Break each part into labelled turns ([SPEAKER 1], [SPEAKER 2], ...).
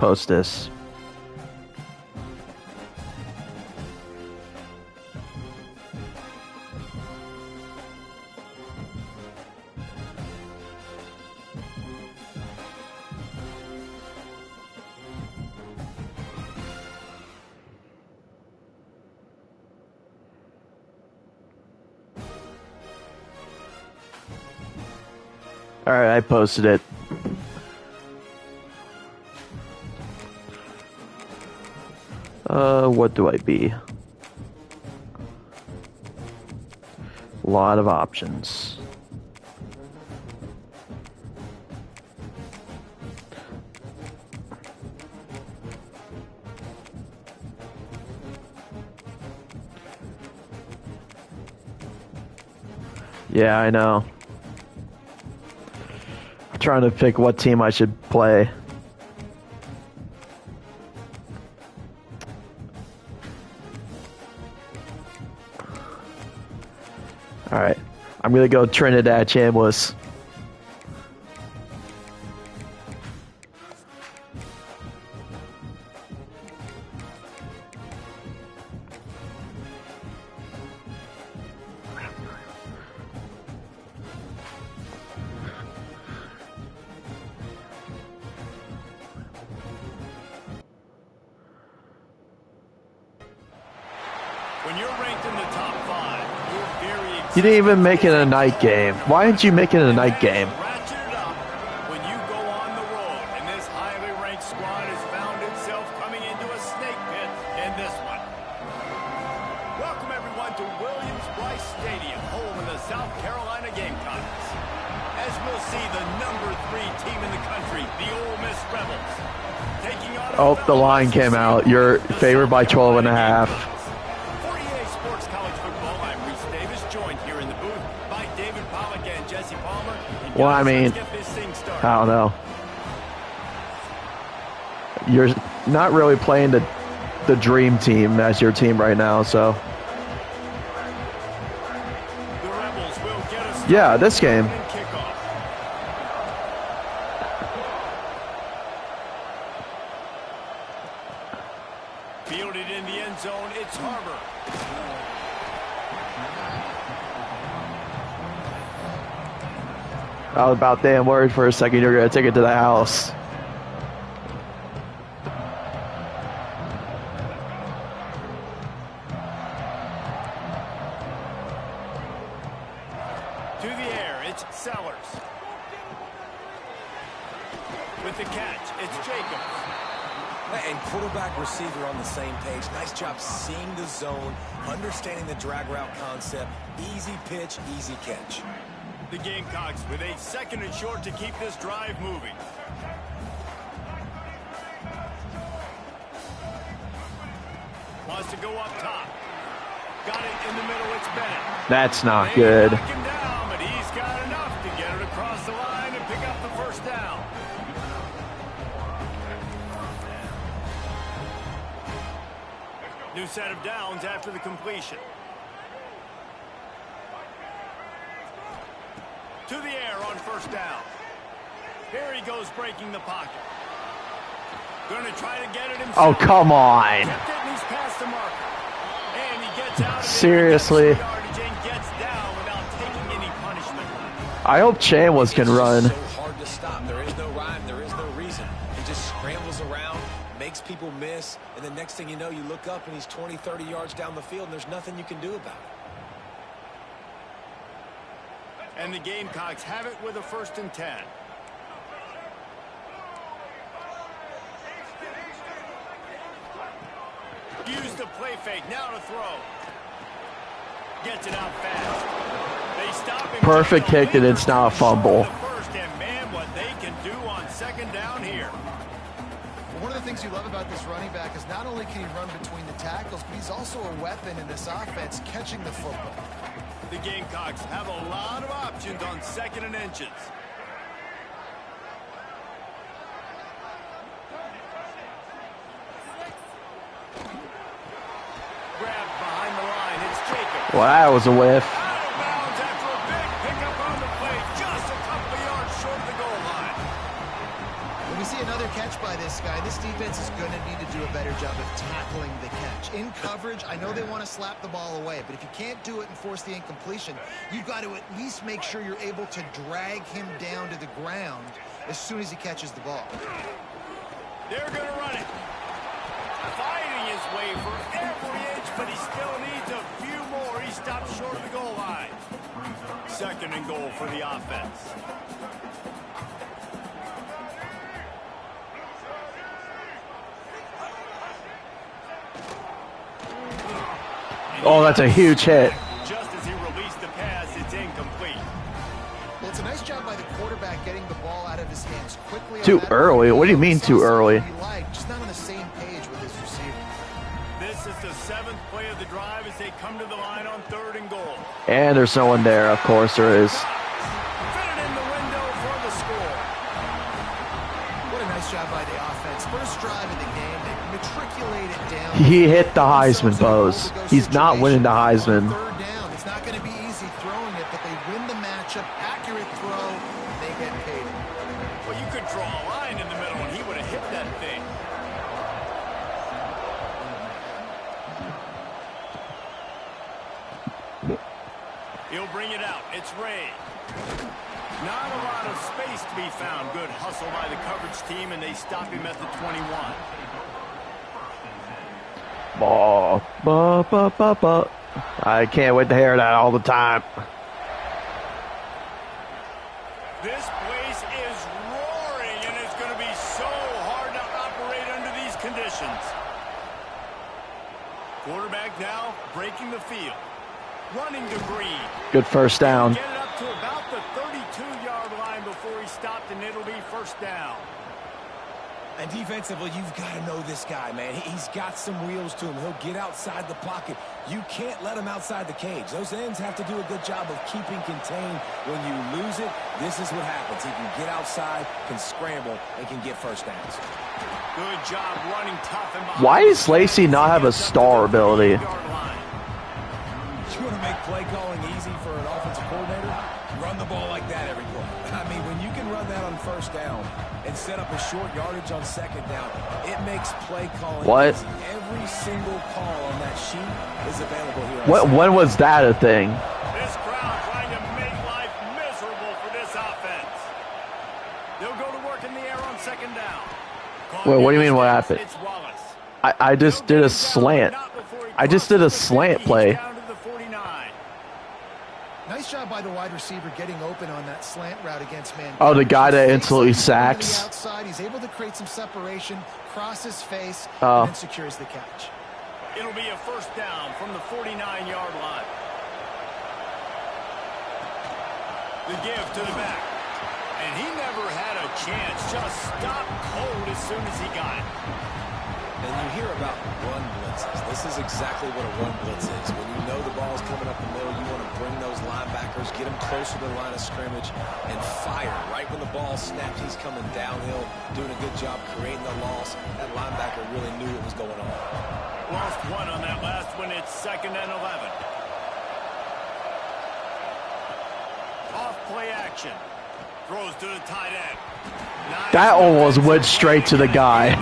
[SPEAKER 1] post this. All right, I posted it. What do I be? A lot of options. Yeah, I know. I'm trying to pick what team I should play. Alright, I'm gonna go Trinidad Chambliss.
[SPEAKER 2] When you're ranked in the top 5, you're very excited.
[SPEAKER 1] You didn't even make it a night game. Why didn't you make it a night game?
[SPEAKER 2] Ratchet it up when you go on the road, and this highly ranked squad has found itself coming into a snake pit in this one. Welcome everyone to Williams-Brice Stadium, home of the South Carolina Gamecocks. As we'll see, the number 3 team in the country, the Ole Miss Rebels, taking on.
[SPEAKER 1] Oh, the line came out. You're favored by 12 and a half. Well, I mean, I don't know. You're not really playing the dream team as your team right now, so. Yeah, this game.
[SPEAKER 2] Fielded in the end zone, it's Harbor.
[SPEAKER 1] I was about damn worried for a second you're going to take it to the house.
[SPEAKER 2] To the air, it's Sellers. With the catch, it's Jacobs.
[SPEAKER 3] And quarterback receiver on the same page. Nice job seeing the zone, understanding the drag route concept. Easy pitch, easy catch.
[SPEAKER 2] The Gamecocks with a 2nd and short to keep this drive moving. Wants to go up top. Got it in the middle, it's Bennett.
[SPEAKER 1] That's not good.
[SPEAKER 2] Knock him down, but he's got enough to get it across the line and pick up the first down. New set of downs after the completion. To the air on first down. Here he goes breaking the pocket. Going to try to get it himself.
[SPEAKER 1] Oh, come on.
[SPEAKER 2] Kept it and he's past the marker. And he gets out of
[SPEAKER 1] Seriously.
[SPEAKER 2] and gets down without taking any punishment.
[SPEAKER 1] I hope Chambliss can run.
[SPEAKER 3] It's so hard to stop. There is no rhyme. There is no reason. He just scrambles around, makes people miss, and the next thing you know, you look up and he's 20, 30 yards down the field, and there's nothing you can do about it.
[SPEAKER 2] And the Gamecocks have it with a 1st and 10. Use the play fake, now to throw. Gets it out fast. They stop him.
[SPEAKER 1] Perfect kick, and it's not a fumble.
[SPEAKER 2] First, and man, what they can do on 2nd down here.
[SPEAKER 4] One of the things you love about this running back is not only can he run between the tackles, but he's also a weapon in this offense, catching the football.
[SPEAKER 2] The Gamecocks have a lot of options on 2nd and inches. Grabbed behind the line, it's Jacobs.
[SPEAKER 1] Well, that was a whiff.
[SPEAKER 2] Out of bounds after a big pickup on the play, just a couple of yards short of the goal line.
[SPEAKER 4] When we see another catch by this this guy. This defense is going to need to do a better job of tackling the catch. In coverage, I know they want to slap the ball away, but if you can't do it and force the incompletion, you've got to at least make sure you're able to drag him down to the ground as soon as he catches the ball.
[SPEAKER 2] They're going to run it. Fighting his way for every inch, but he still needs a few more. He stopped short of the goal line. 2nd and goal for the offense.
[SPEAKER 1] Oh, that's a huge hit.
[SPEAKER 2] Just as he released the pass, it's incomplete.
[SPEAKER 4] Well, it's a nice job by the quarterback getting the ball out of his hands quickly.
[SPEAKER 1] Too early? What do you mean too early?
[SPEAKER 4] Just not on the same page with his receiver.
[SPEAKER 2] This is the 7th play of the drive as they come to the line on 3rd and goal.
[SPEAKER 1] And there's no one there. Of course there is.
[SPEAKER 2] Fit it in the window for the score.
[SPEAKER 4] What a nice job by the offense. First drive of the game, they matriculate it down.
[SPEAKER 1] He hit the Heisman pose. He's not winning the Heisman.
[SPEAKER 4] 3rd down. It's not going to be easy throwing it, but they win the matchup. Accurate throw. They get paid.
[SPEAKER 2] Well, you could draw a line in the middle and he would have hit that thing. He'll bring it out. It's Ray. Not a lot of space to be found. Good hustle by the coverage team, and they stop him at the 21.
[SPEAKER 1] Ball. Ba, ba, ba, ba. I can't wait to hear that all the time.
[SPEAKER 2] This place is roaring, and it's going to be so hard to operate under these conditions. Quarterback now breaking the field. Running to Green.
[SPEAKER 1] Good first down.
[SPEAKER 2] Get it up to about the 32-yard line before he stopped, and it'll be 1st down.
[SPEAKER 3] And defensively, you've got to know this guy, man. He's got some wheels to him. He'll get outside the pocket. You can't let him outside the cage. Those ends have to do a good job of keeping contained. When you lose it, this is what happens. He can get outside, can scramble, and can get 1st downs.
[SPEAKER 2] Good job running tough and behind.
[SPEAKER 1] Why does Lacey not have a star ability?
[SPEAKER 3] You want to make play calling easy for an offensive coordinator? Run the ball like that every play. I mean, when you can run that on 1st down and set up a short yardage on 2nd down, it makes play calling easy. Every single call on that sheet is available here.
[SPEAKER 1] When was that a thing?
[SPEAKER 2] This crowd trying to make life miserable for this offense. They'll go to work in the air on 2nd down.
[SPEAKER 1] Wait, what do you mean what happened?
[SPEAKER 2] It's Wallace.
[SPEAKER 1] I just did a slant. I just did a slant play.
[SPEAKER 4] Nice job by the wide receiver getting open on that slant route against man.
[SPEAKER 1] Oh, the guy that instantly sacks.
[SPEAKER 4] Outside, he's able to create some separation, cross his face, and then secures the catch.
[SPEAKER 2] It'll be a 1st down from the 49-yard line. The give to the back. And he never had a chance. Just stopped cold as soon as he got it.
[SPEAKER 3] And you hear about run blitzes. This is exactly what a run blitz is. When you know the ball's coming up the middle, you want to bring those linebackers, get them closer to the line of scrimmage, and fire. Right when the ball snapped, he's coming downhill, doing a good job creating the loss. That linebacker really knew what was going on.
[SPEAKER 2] Lost one on that last one. It's 2nd and 11. Off play action. Throws to the tight end. Nice.
[SPEAKER 1] That almost went straight to the guy.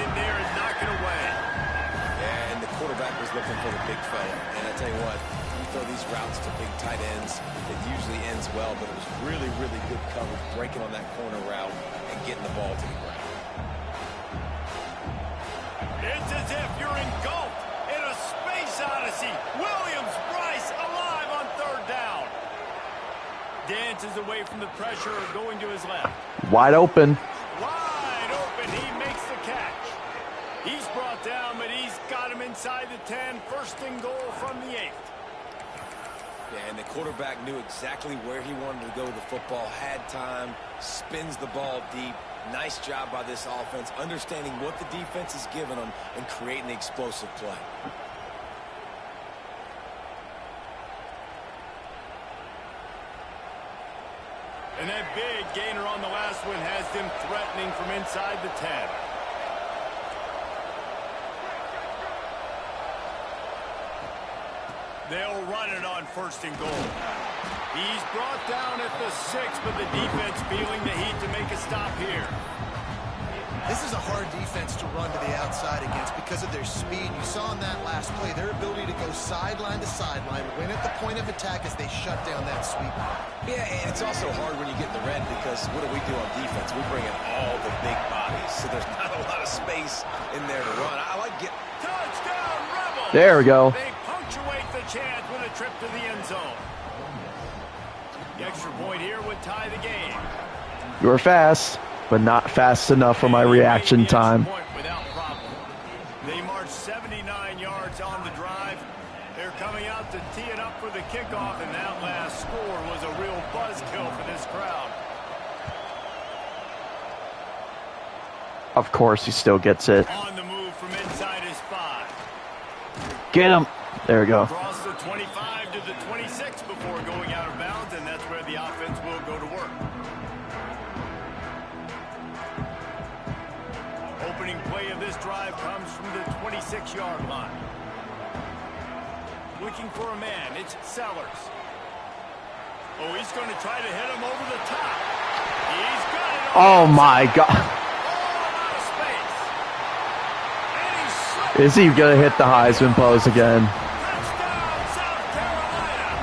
[SPEAKER 3] For the big fella. And I tell you what, you throw these routes to big tight ends, it usually ends well, but it was really, really good coverage, breaking on that corner route and getting the ball to the ground.
[SPEAKER 2] It's as if you're engulfed in a space odyssey. Williams-Brice alive on 3rd down. Dances away from the pressure, going to his left.
[SPEAKER 1] Wide open.
[SPEAKER 2] Wide open, he makes the catch. He's brought down, but he's got him inside the 10. 1st and goal from the 8th.
[SPEAKER 3] Yeah, and the quarterback knew exactly where he wanted to go with the football, had time, spins the ball deep. Nice job by this offense, understanding what the defense is giving them and creating the explosive play.
[SPEAKER 2] And that big gainer on the last one has them threatening from inside the 10. They'll run it on 1st and goal. He's brought down at the 6, but the defense feeling the heat to make a stop here.
[SPEAKER 4] This is a hard defense to run to the outside against because of their speed. You saw in that last play their ability to go sideline to sideline, win at the point of attack as they shut down that sweep.
[SPEAKER 3] Yeah, and it's also hard when you get in the red because what do we do on defense? We bring in all the big bodies, so there's not a lot of space in there to run. I like get
[SPEAKER 2] Touchdown, Rebels!
[SPEAKER 1] There we go.
[SPEAKER 2] They punctuate the chance with a trip to the end zone. The extra point here would tie the game.
[SPEAKER 1] You were fast, but not fast enough for my reaction time.
[SPEAKER 2] Without problem. They marched 79 yards on the drive. They're coming out to tee it up for the kickoff, and that last score was a real buzzkill for this crowd.
[SPEAKER 1] Of course, he still gets it.
[SPEAKER 2] On the move from inside his 5.
[SPEAKER 1] Get him. There we go.
[SPEAKER 2] Across the 25 to the 26 before going out of bounds, and that's where the offense will go to work. Opening play of this drive comes from the 26-yard line. Looking for a man, it's Sellers. Oh, he's going to try to hit him over the top. He's got it.
[SPEAKER 1] Oh my God. Is he going to hit the Heisman pose again?
[SPEAKER 2] Touchdown, South Carolina.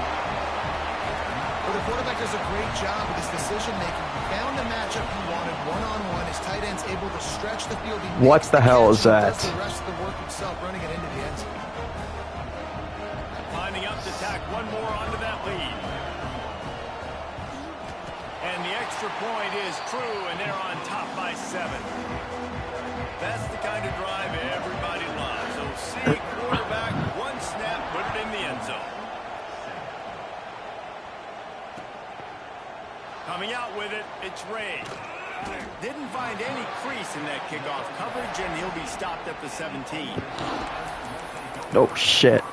[SPEAKER 4] Well, the quarterback does a great job with his decision-making. He found the matchup he wanted one-on-one. His tight end's able to stretch the field.
[SPEAKER 1] What the hell is that?
[SPEAKER 4] Does the rest of the work himself, running it into the end zone.
[SPEAKER 2] Lining up to tack one more onto that lead. And the extra point is true, and they're on top by 7. That's the kind of drive everybody loves. So see quarterback, one snap, put it in the end zone. Coming out with it, it's Ray. Didn't find any crease in that kickoff coverage, and he'll be stopped at the 17.
[SPEAKER 1] Oh, shit.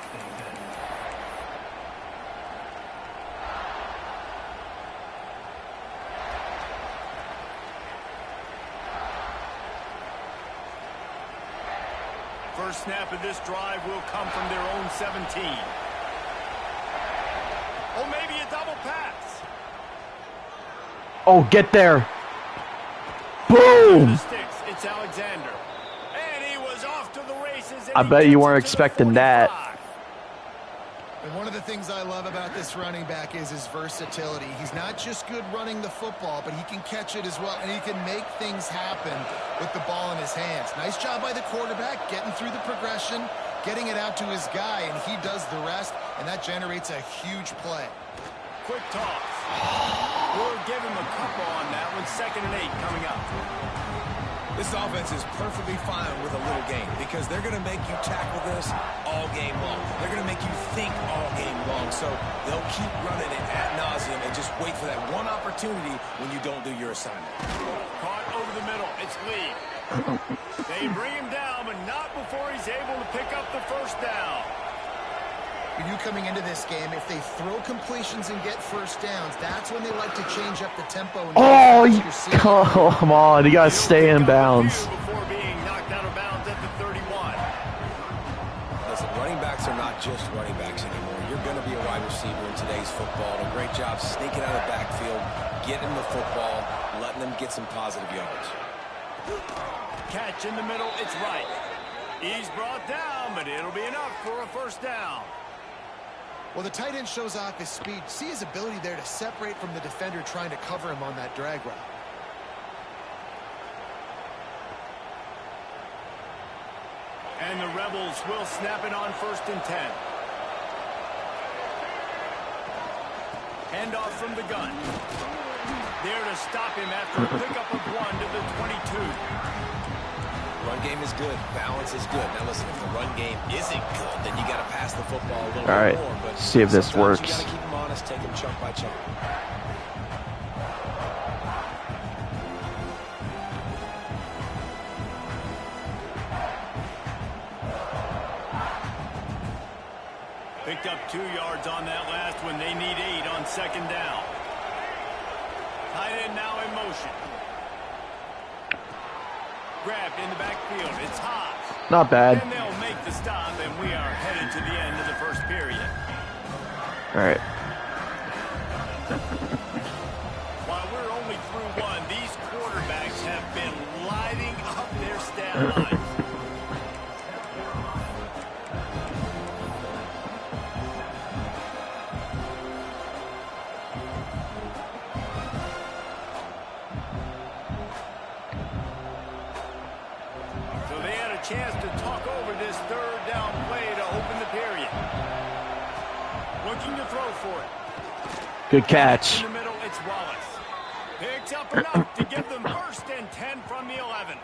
[SPEAKER 2] First snap of this drive will come from their own 17. Oh, maybe a double pass.
[SPEAKER 1] Oh, get there. Boom.
[SPEAKER 2] Sticks, it's Alexander. And he was off to the races.
[SPEAKER 1] I bet you weren't expecting that.
[SPEAKER 4] And one of the things I love about this running back is his versatility. He's not just good running the football, but he can catch it as well, and he can make things happen with the ball in his hands. Nice job by the quarterback, getting through the progression, getting it out to his guy, and he does the rest, and that generates a huge play.
[SPEAKER 2] Quick toss. We'll give him a couple on that one. 2nd and 8 coming up.
[SPEAKER 3] This offense is perfectly fine with a little game because they're going to make you tackle this all game long. They're going to make you think all game long. So they'll keep running it ad nauseum and just wait for that one opportunity when you don't do your assignment.
[SPEAKER 2] Caught over the middle. It's Lee. They bring him down, but not before he's able to pick up the first down.
[SPEAKER 4] For you coming into this game, if they throw completions and get first downs, that's when they like to change up the tempo.
[SPEAKER 1] Oh, come on. You got to stay in bounds.
[SPEAKER 2] Before being knocked out of bounds at the 31.
[SPEAKER 3] Listen, running backs are not just running backs anymore. You're going to be a wide receiver in today's football. A great job sneaking out of the backfield, getting the football, letting them get some positive yards.
[SPEAKER 2] Catch in the middle, it's right. He's brought down, but it'll be enough for a first down.
[SPEAKER 4] Well, the tight end shows off his speed. See his ability there to separate from the defender trying to cover him on that drag route.
[SPEAKER 2] And the Rebels will snap it on 1st and 10. Handoff from the gun. There to stop him after a pickup of 1 to the 22.
[SPEAKER 3] Run game is good. Balance is good. Now listen, if the run game isn't good, then you got to pass the football a little bit more. But
[SPEAKER 1] see if this works.
[SPEAKER 3] You got to keep them honest, take them chunk by chunk.
[SPEAKER 2] Picked up 2 yards on that last one. They need 8 on 2nd down. Tight end now in motion. Grabbed in the backfield. It's Haas.
[SPEAKER 1] Not bad.
[SPEAKER 2] And they'll make the stop, and we are headed to the end of the first period.
[SPEAKER 1] All right.
[SPEAKER 2] While we're only through 1, these quarterbacks have been lighting up Well, they had a chance to talk over this third down play to open the period. Looking to throw for it.
[SPEAKER 1] Good catch.
[SPEAKER 2] In the middle, it's Wallace. Picks up enough to give them 1st and 10 from the 11.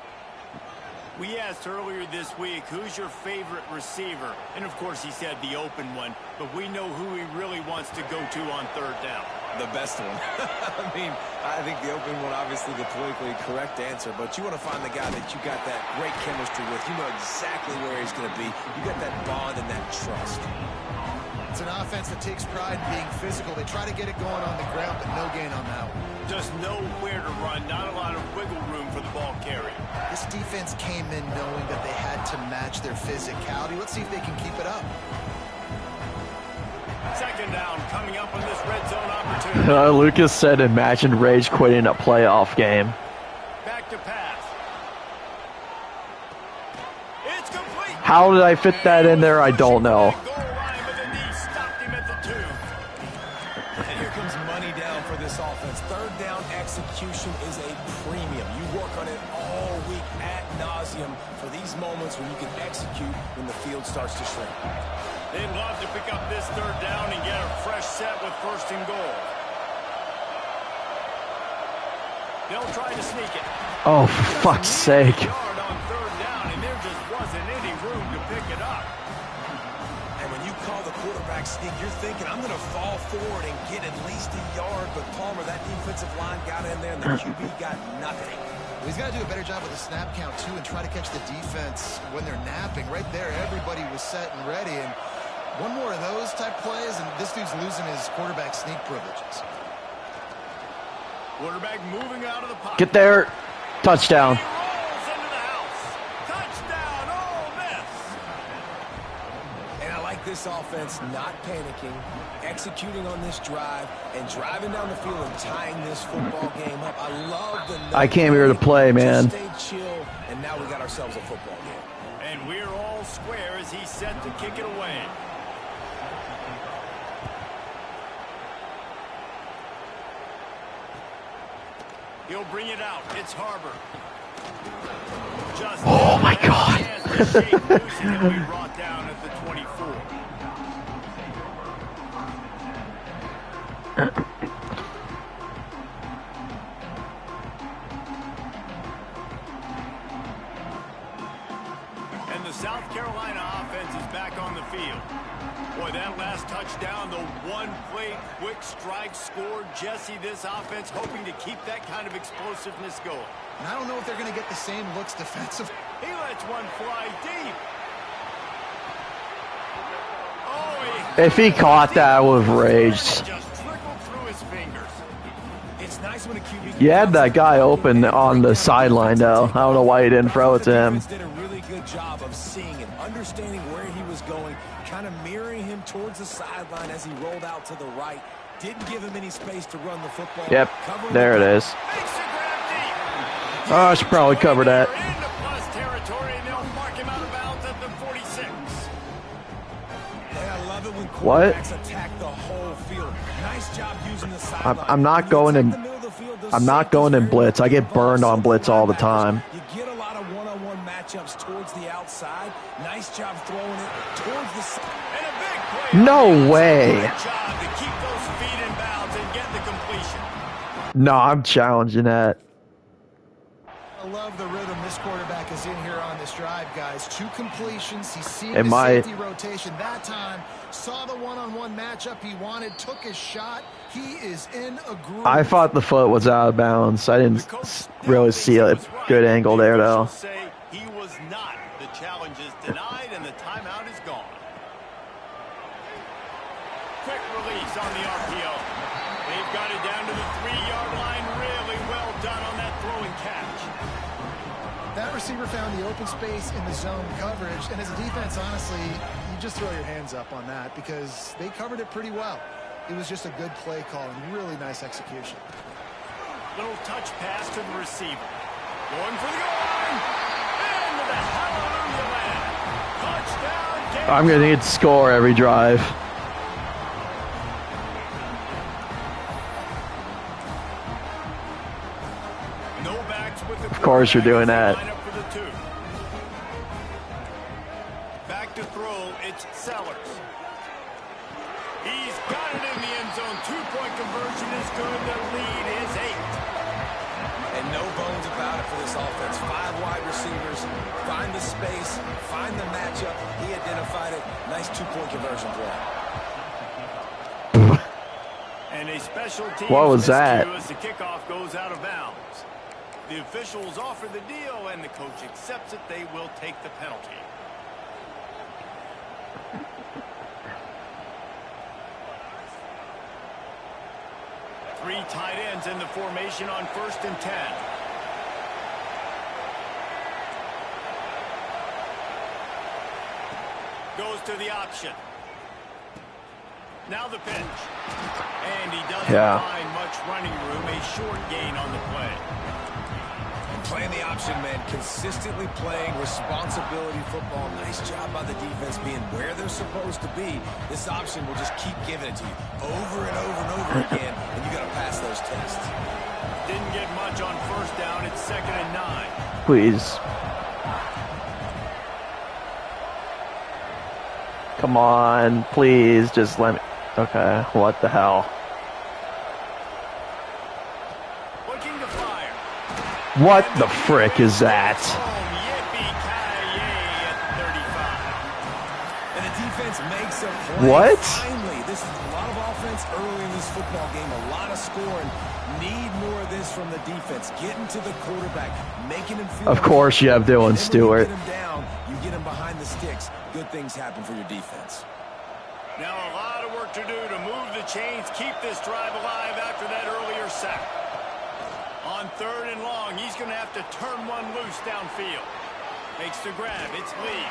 [SPEAKER 2] We asked earlier this week, who's your favorite receiver? And, of course, he said the open one. But we know who he really wants to go to on 3rd down.
[SPEAKER 3] The best one. I mean, I think the open one, obviously the politically correct answer. But you want to find the guy that you got that great chemistry with. You know exactly where he's going to be. You got that bond and that trust.
[SPEAKER 4] It's an offense that takes pride in being physical. They try to get it going on the ground, but no gain on that one.
[SPEAKER 2] Just nowhere to run. Not a lot of wiggle room for the ball carrier.
[SPEAKER 4] This defense came in knowing that they had to match their physicality. Let's see if they can keep it up.
[SPEAKER 2] 2nd down coming up on this red zone opportunity.
[SPEAKER 1] Lucas said, imagine Rage quitting a playoff game.
[SPEAKER 2] Back to pass. It's complete.
[SPEAKER 1] How did I fit that in there? I don't know.
[SPEAKER 2] Goal line, but the knee stopped him at the 2.
[SPEAKER 3] And here comes money down for this offense. 3rd down execution is a premium. You work on it all week ad nauseum for these moments when you can execute when the field starts to shrink.
[SPEAKER 2] They'd love to pick up this 3rd down and get a fresh set with 1st and goal. They'll try to sneak it.
[SPEAKER 1] Oh, for fuck's sake.
[SPEAKER 2] Yard on 3rd down, and there just wasn't any room to pick it up.
[SPEAKER 3] And when you call the quarterback sneak, you're thinking, I'm going to fall forward and get at least a yard. But Palmer, that defensive line got in there, and the QB got nothing.
[SPEAKER 4] He's got to do a better job with the snap count, too, and try to catch the defense when they're napping. Right there, everybody was set and ready. And one more of those type plays, and this dude's losing his quarterback sneak privileges.
[SPEAKER 2] Quarterback moving out of the pocket.
[SPEAKER 1] Get there. Touchdown.
[SPEAKER 2] He rolls into the house. Touchdown, Ole Miss.
[SPEAKER 3] And I like this offense not panicking, executing on this drive, and driving down the field and tying this football game up. I love the...
[SPEAKER 1] I came here to play, man.
[SPEAKER 3] Just stay chill, and now we got ourselves a football game.
[SPEAKER 2] And we're all square as he's set to kick it away. He'll bring it out. It's Harbor. Just
[SPEAKER 1] Oh, my God.
[SPEAKER 2] we brought down at the 24. And the South Carolina offense is back on the field. Boy, that last touchdown, the one-play quick strike scored. Jesse, this offense hoping to keep that kind of explosiveness going.
[SPEAKER 4] And I don't know if they're going to get the same looks defensively.
[SPEAKER 2] He lets one fly deep. Oh,
[SPEAKER 1] If he caught that, I would have raged.
[SPEAKER 2] just trickled through his fingers.
[SPEAKER 3] It's nice when a QB...
[SPEAKER 1] You had that guy open on the sideline, though. I don't know why you didn't throw it to him.
[SPEAKER 3] The defense did a really good job of seeing him, understanding where he was going, kind of mirroring him towards the sideline as he rolled out to the right. Didn't give him any space to run the football.
[SPEAKER 1] Yep,
[SPEAKER 3] Covering
[SPEAKER 1] there it is.
[SPEAKER 2] Makes the grab deep.
[SPEAKER 1] Oh, I should probably cover that.
[SPEAKER 2] Into plus territory, and they'll mark him out of bounds at the 46.
[SPEAKER 3] And I love it when
[SPEAKER 1] What?
[SPEAKER 3] quarterbacks attack the whole field. Nice job using the sideline.
[SPEAKER 1] I'm not going in. I'm not going in blitz. I get burned on blitz all the time.
[SPEAKER 3] You get a lot of one-on-one matchups towards the outside. Nice job throwing it towards the side.
[SPEAKER 2] And a big play.
[SPEAKER 1] No way.
[SPEAKER 2] Good job to keep those feet in bounds and get the completion.
[SPEAKER 1] No, I'm challenging that.
[SPEAKER 4] I love the rhythm this quarterback is in here on this drive, guys. 2 completions. He's seen
[SPEAKER 1] It
[SPEAKER 4] the
[SPEAKER 1] might-
[SPEAKER 4] safety rotation that time. Saw the one-on-one matchup he wanted. Took his shot. He is in a groove.
[SPEAKER 1] I thought the foot was out of bounds. I didn't really see a good angle there, though.
[SPEAKER 2] Say he was not. The challenge is denied, and the timeout is gone. Quick release on the RPO. They've got it down to the 3-yard line. Really well done on that throw and catch.
[SPEAKER 4] That receiver found the open space in the zone coverage. And as a defense, honestly, you just throw your hands up on that because they covered it pretty well. It was just a good play call and really nice execution.
[SPEAKER 2] Little touch pass to the receiver. Going for the goal line. Into the hallelujah land. Touchdown. Game.
[SPEAKER 1] I'm going to need to score every drive.
[SPEAKER 2] No backs with the
[SPEAKER 1] Of course you're doing that.
[SPEAKER 2] line up for the 2. to throw, it's Sellers. He's got it in the end zone. 2-point conversion is good. The lead is 8.
[SPEAKER 3] And no bones about it for this offense. 5 wide receivers. Find the space. Find the matchup. He identified it. Nice 2-point conversion play.
[SPEAKER 2] And a special team
[SPEAKER 1] what was that?
[SPEAKER 2] as the kickoff goes out of bounds. The officials offer the deal, and the coach accepts it. They will take the penalty. Three tight ends in the formation on 1st and 10. Goes to the option. Now the pitch. And he doesn't find much running room. A short gain on the play.
[SPEAKER 3] And playing the option, man. Consistently playing responsibility football. Nice job by the defense being where they're supposed to be. This option will just keep giving it to you over and over and over again. And you got to pass those tests.
[SPEAKER 2] Didn't get much on 1st down. It's 2nd and 9.
[SPEAKER 1] Please. Come on, please, just let me. Okay, what the hell?
[SPEAKER 2] Looking to fire.
[SPEAKER 1] What the frick is that?
[SPEAKER 3] And the defense makes a play.
[SPEAKER 1] What?
[SPEAKER 3] Finally, this is a lot of offense early in this football game. A lot of scoring. Need more of this from the defense. Getting to the quarterback, making him feel.
[SPEAKER 1] Of course, you have Dylan Stewart.
[SPEAKER 3] You get him down. You get him behind the sticks. Good things happen for your defense.
[SPEAKER 2] Now a lot of work to do to move the chains, keep this drive alive after that earlier sack. On 3rd and long, he's going to have to turn one loose downfield. Makes the grab. It's Lee.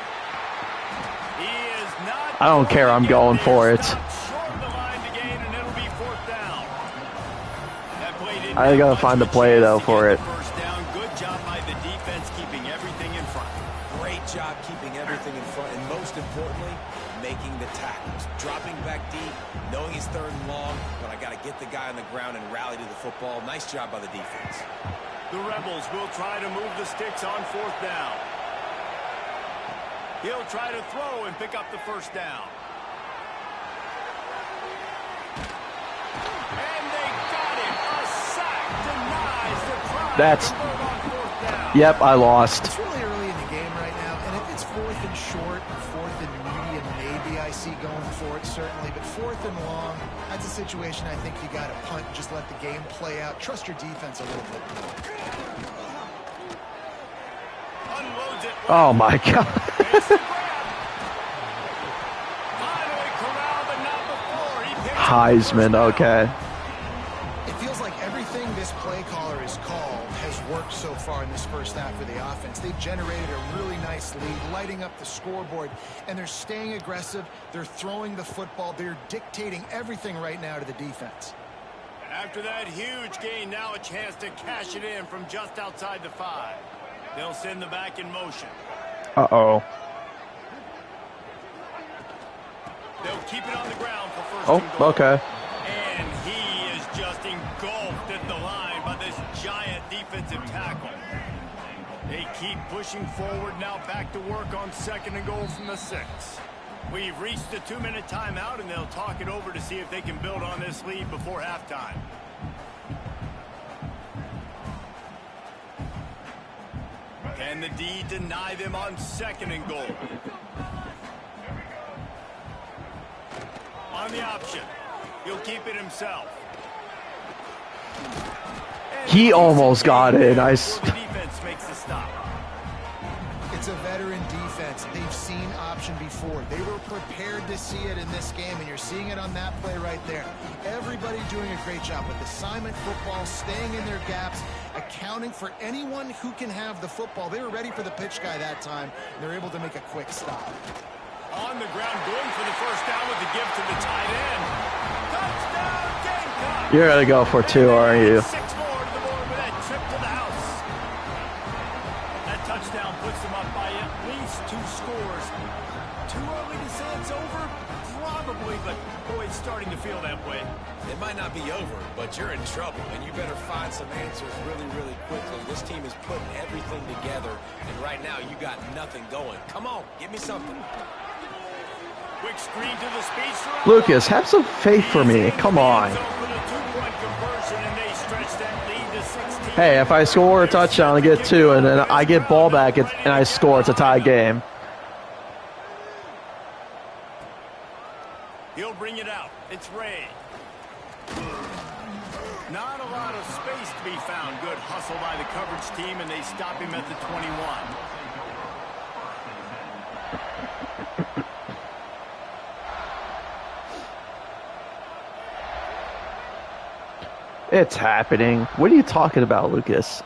[SPEAKER 2] He is not.
[SPEAKER 1] I don't care. I'm going for it.
[SPEAKER 2] Short of the line to gain, and it'll be 4th down. That play didn't
[SPEAKER 1] I gotta find the play though for it.
[SPEAKER 2] First down. Good job by the defense keeping everything in front.
[SPEAKER 3] Great job keeping everything in front, and most importantly, making the tackles. Dropping back deep, knowing he's 3rd and long, but I got to get the guy on the ground and rally to the football. Nice job by the defense.
[SPEAKER 2] The Rebels will try to move the sticks on 4th down. He'll try to throw and pick up the 1st down. And they got him. A sack denies the try.
[SPEAKER 1] That's.
[SPEAKER 2] On 4th down.
[SPEAKER 1] Yep, I lost.
[SPEAKER 4] It's really early in the game right now, and if it's 4th and short, 4th and medium, maybe I see going for it, certainly. But 4th and long, that's a situation I think you got to punt and just let the game play out. Trust your defense a little bit more.
[SPEAKER 2] Unloads it.
[SPEAKER 1] Oh my God.
[SPEAKER 2] Finally corralled, but not before. He picks up
[SPEAKER 1] Heisman,
[SPEAKER 2] the 1st down.
[SPEAKER 1] okay.
[SPEAKER 4] It feels like everything this play caller has called has worked so far in this first half for the offense. They've generated a really nice lead, lighting up the scoreboard, and they're staying aggressive. They're throwing the football. They're dictating everything right now to the defense.
[SPEAKER 2] After that huge gain, now a chance to cash it in from just outside the 5. They'll send the back in motion.
[SPEAKER 1] Uh-oh.
[SPEAKER 2] They'll keep it on the ground for 1st
[SPEAKER 1] Oh,
[SPEAKER 2] and goal.
[SPEAKER 1] okay.
[SPEAKER 2] And he is just engulfed at the line by this giant defensive tackle. They keep pushing forward, now back to work on 2nd and goal from the 6. We've reached the 2-minute timeout, and they'll talk it over to see if they can build on this lead before halftime. Can the D deny them on 2nd and goal? On the option, he'll keep it himself. And
[SPEAKER 1] He almost got it.
[SPEAKER 2] the defense makes the stop.
[SPEAKER 4] It's a veteran defense. They've seen option before. They were prepared to see it in this game, and you're seeing it on that play right there. Everybody doing a great job with assignment football, staying in their gaps, accounting for anyone who can have the football. They were ready for the pitch guy that time. They're able to make a quick stop.
[SPEAKER 2] On the ground, going for the 1st down with the give to the tight end. Touchdown, Gamecock!
[SPEAKER 1] You're going to go for 2, aren't you?
[SPEAKER 2] 6 more to the board with that trip to the house. That touchdown puts them up by at least 2 scores. Too early to say it's over? Probably, but boy, it's starting to feel that way.
[SPEAKER 3] It might not be over, but you're in trouble, and you better find some answers really, really quickly. This team is putting everything together, and right now you got nothing going. Come on, give me something.
[SPEAKER 2] Quick screen to the speedster.
[SPEAKER 1] Lucas, have some faith for me. Come on. Hey, if I score a touchdown and get 2, and then I get ball back and I score, it's a tie game.
[SPEAKER 2] He'll bring it out. It's Ray. Not a lot of space to be found. Good hustle by the coverage team, and they stop him at the 21.
[SPEAKER 1] It's happening. What are you talking about, Lucas?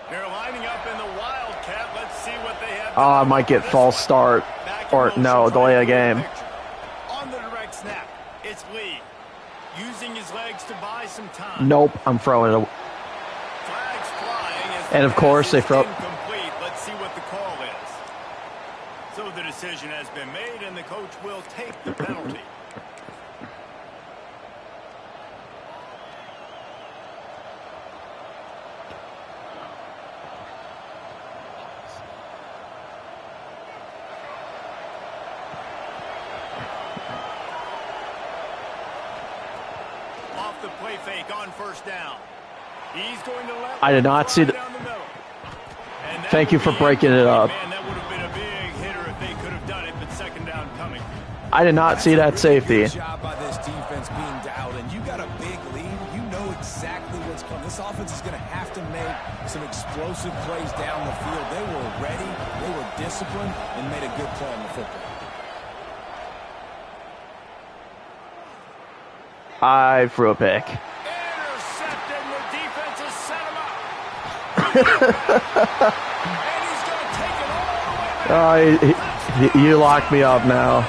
[SPEAKER 2] They're lining up in the Wildcat. Let's see what they have.
[SPEAKER 1] Oh, I might get false start. Or, no, delay a game.
[SPEAKER 2] On the direct snap, it's Lee. Using his legs to buy some time.
[SPEAKER 1] Nope, I'm throwing it.
[SPEAKER 2] Flags flying as
[SPEAKER 1] And of course, they throw.
[SPEAKER 2] incomplete. Let's see what the call is. So the decision has been made, and the coach will take the penalty. Off the play fake on first down. He's going to let
[SPEAKER 1] I did not see the.
[SPEAKER 2] down the middle. And that
[SPEAKER 1] Thank you
[SPEAKER 2] would
[SPEAKER 1] for
[SPEAKER 2] be
[SPEAKER 1] breaking it up.
[SPEAKER 2] Man, that would have been a big hitter if they could have done it, but second down coming.
[SPEAKER 1] I did not see that safety.
[SPEAKER 3] Good job by this defense being dialed in. You got a big lead. You know exactly what's coming. This offense is going to have to make some explosive plays down the field. They were ready, they were disciplined, and made a good play on the football.
[SPEAKER 1] I threw a pick.
[SPEAKER 2] Intercepted, the defense has set him up. And he's going to take it all the way back.
[SPEAKER 1] You locked me up now.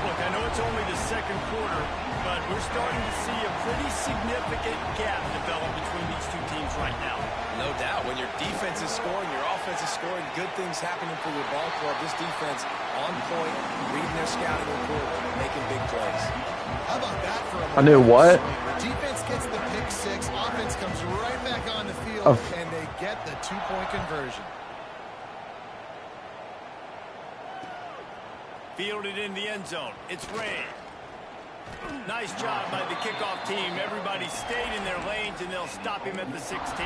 [SPEAKER 2] Look, I know it's only the second quarter, but we're starting to see a pretty significant gap develop between these two teams right now.
[SPEAKER 3] No doubt. When your defense is scoring, your offense is scoring, good things happening for your ball club. This defense on point, reading their scouting report, making big plays.
[SPEAKER 4] How about that for a
[SPEAKER 1] I knew what?
[SPEAKER 4] defense gets the pick 6, offense comes right back on the field, and they get the 2-point conversion.
[SPEAKER 2] Fielded in the end zone. It's Ray. Nice job by the kickoff team. Everybody stayed in their lanes, and they'll stop him at the 16.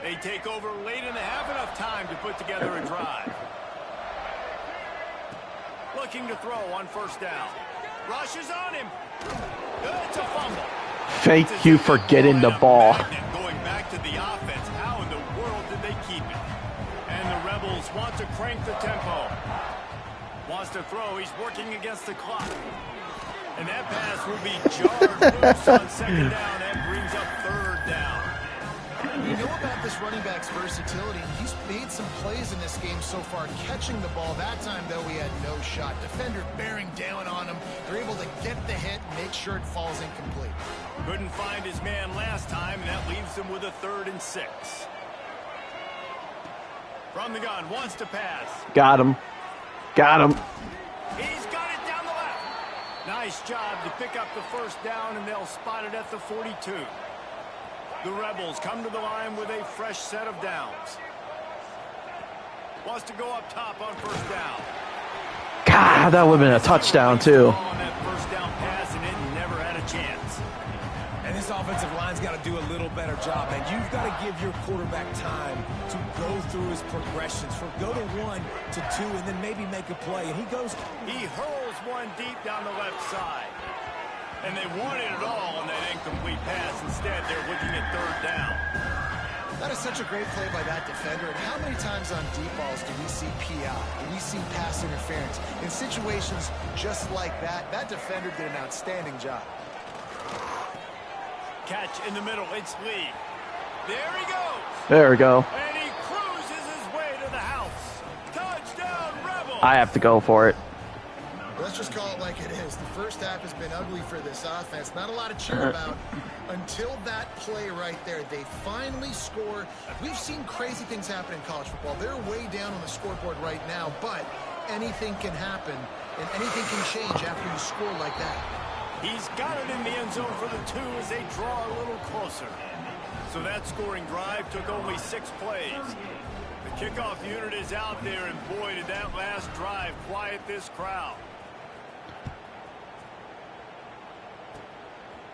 [SPEAKER 2] They take over late and they have enough time to put together a drive. Looking to throw on first down. Rushes on him. It's a fumble.
[SPEAKER 1] Thank you for getting the ball.
[SPEAKER 2] Going back to the offense. How in the world did they keep it? And the Rebels want to crank the tempo. Wants to throw. He's working against the clock. And that pass will be jarred loose on second down. That brings up third down.
[SPEAKER 4] You know about this running back's versatility. He's made some plays in this game so far, catching the ball. That time, though, he had no shot. Defender bearing down on him. They're able to get the hit, make sure it falls incomplete.
[SPEAKER 2] Couldn't find his man last time, and that leaves him with a 3rd and 6. From the gun, wants to pass.
[SPEAKER 1] Got him. Got him.
[SPEAKER 2] He's got it down the left. Nice job to pick up the first down, and they'll spot it at the 42. The Rebels come to the line with a fresh set of downs. Wants to go up top on first down.
[SPEAKER 1] God, that would have been a touchdown, too.
[SPEAKER 2] On that first down pass, and it never had a chance.
[SPEAKER 3] And this offensive line's got to do a little better job, and you've got to give your quarterback time to go through his progressions. For go to 1 to 2, and then maybe make a play. And
[SPEAKER 2] he hurls one deep down the left side. And they wanted it all on that incomplete pass. Instead, they're looking at third down.
[SPEAKER 4] That is such a great play by that defender. And how many times on deep balls do we see PI? Do we see pass interference? In situations just like that, that defender did an outstanding job.
[SPEAKER 2] Catch in the middle. It's Lee. There he goes.
[SPEAKER 1] There we go.
[SPEAKER 2] And he cruises his way to the house. Touchdown, Rebels.
[SPEAKER 1] I have to go for it.
[SPEAKER 4] Let's just call it like it is. The first half has been ugly for this offense. Not a lot to cheer about until that play right there. They finally score. We've seen crazy things happen in college football. They're way down on the scoreboard right now, but anything can happen, and anything can change after you score like that.
[SPEAKER 2] He's got it in the end zone for the 2 as they draw a little closer. So that scoring drive took only 6 plays. The kickoff unit is out there, and boy, did that last drive quiet this crowd.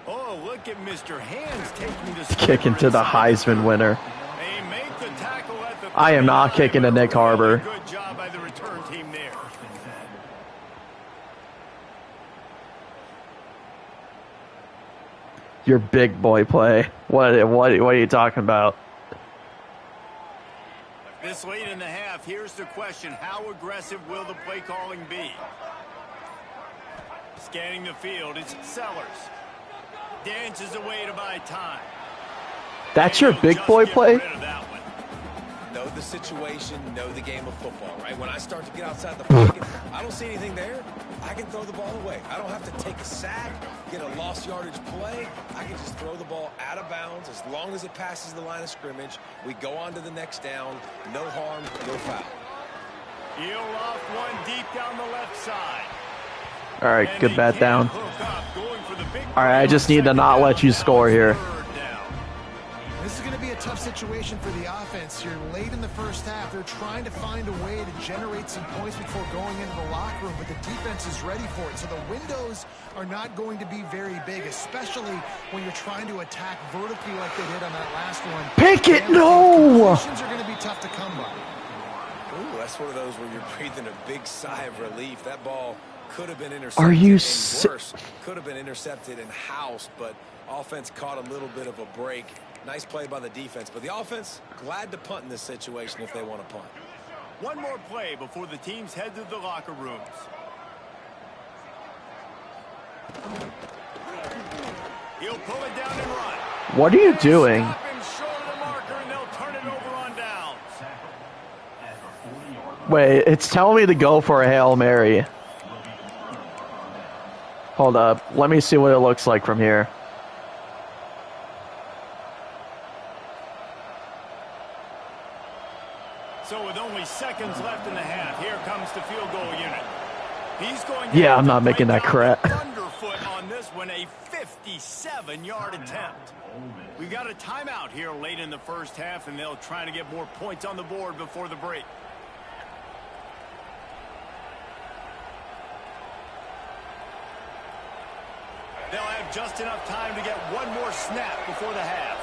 [SPEAKER 2] Oh, look at Mr. Hands taking this
[SPEAKER 1] Kicking to the Heisman winner.
[SPEAKER 2] They make the tackle at the
[SPEAKER 1] I am not kicking to Nick Harbor.
[SPEAKER 2] Good job by the return team there.
[SPEAKER 1] Your big boy play. What are you talking about?
[SPEAKER 2] This late in the half, here's the question. How aggressive will the play calling be? Scanning the field, it's Sellers. Dances away to buy time.
[SPEAKER 1] That's your big boy play?
[SPEAKER 3] Know the situation, know the game of football, right? When I start to get outside the pocket, I don't see anything there. I can throw the ball away. I don't have to take a sack, get a lost yardage play. I can just throw the ball out of bounds as long as it passes the line of scrimmage. We go on to the next down. No harm, no foul.
[SPEAKER 2] Heel off one deep down the left side.
[SPEAKER 1] All right, good bat down. All right, I just need to not let you score here.
[SPEAKER 4] This is going to be a tough situation for the offense here. Late in the first half, they're trying to find a way to generate some points before going into the locker room, but the defense is ready for it. So the windows are not going to be very big, especially when you're trying to attack vertically like they did on that last one.
[SPEAKER 1] Pickett, no!
[SPEAKER 4] Completions are going to be tough to come by.
[SPEAKER 3] Ooh, that's one of those where you're breathing a big sigh of relief. That ball could have been intercepted.
[SPEAKER 1] Are you
[SPEAKER 3] worse, could have been intercepted and housed, but offense caught a little bit of a break. Nice play by the defense, but the offense glad to punt in this situation if they want to punt.
[SPEAKER 2] One more play before the teams head to the locker rooms. He'll pull it down and run.
[SPEAKER 1] What are you doing?
[SPEAKER 2] Stop him short of the marker, and they'll turn it over on downs.
[SPEAKER 1] Wait, it's telling me to go for a Hail Mary. Hold up. Let me see what it looks like from here.
[SPEAKER 2] So with only seconds left in the half, here comes the field goal unit. He's going to
[SPEAKER 1] Yeah, I'm not making that crap.
[SPEAKER 2] Thunderfoot on this one, a 57-yard attempt. We've got a timeout here late in the first half, and they'll try to get more points on the board before the break. They'll have just enough time to get one more snap before the half.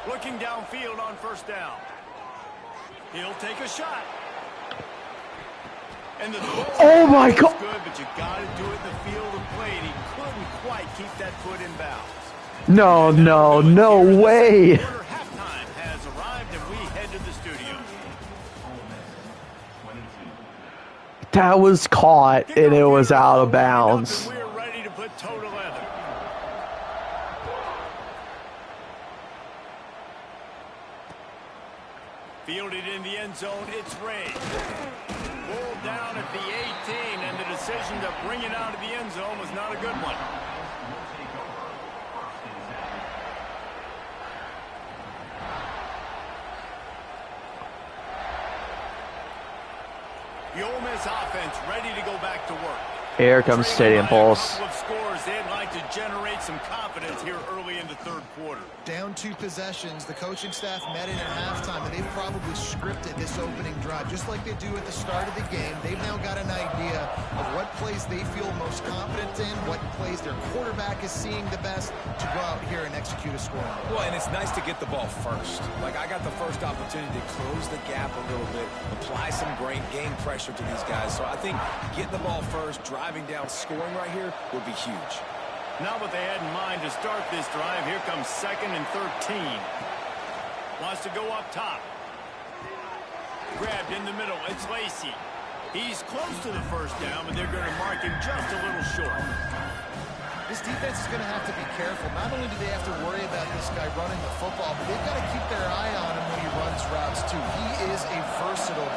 [SPEAKER 2] Looking downfield on first down. He'll take a shot. And the
[SPEAKER 1] oh my God!
[SPEAKER 2] Good, but you got to do it in the field of play, and he couldn't quite keep that foot in bounds.
[SPEAKER 1] No way!
[SPEAKER 2] Halftime has arrived, and we head to the studio.
[SPEAKER 1] That was caught, and it was out of bounds.
[SPEAKER 2] We're ready to put toe to leather. Fielded in the end zone, it's Ray. Pulled down at the 18, and the decision to bring it out of the end zone was not a good one. The Ole Miss offense ready to go back to work.
[SPEAKER 1] Here comes Stadium Pulse.
[SPEAKER 2] Scores. They'd like to generate some confidence here early in the third quarter.
[SPEAKER 4] Down 2 possessions, the coaching staff met in at halftime, and they've probably scripted this opening drive just like they do at the start of the game. They've now got an idea of what plays they feel most confident in, what plays their quarterback is seeing the best to go out here and execute a scoring.
[SPEAKER 3] Well, and it's nice to get the ball first. Like, I got the first opportunity to close the gap a little bit, apply some game pressure to these guys. So I think getting the ball first, driving down, scoring right here would be huge.
[SPEAKER 2] Not what they had in mind to start this drive. Here comes 2nd and 13. Wants to go up top. Grabbed in the middle. It's Lacey. He's close to the first down, but they're going to mark him just a little short.
[SPEAKER 4] This defense is going to have to be careful. Not only do they have to worry about this guy running the football, but they've got to keep their eye on him when he runs routes, too. He is a versatile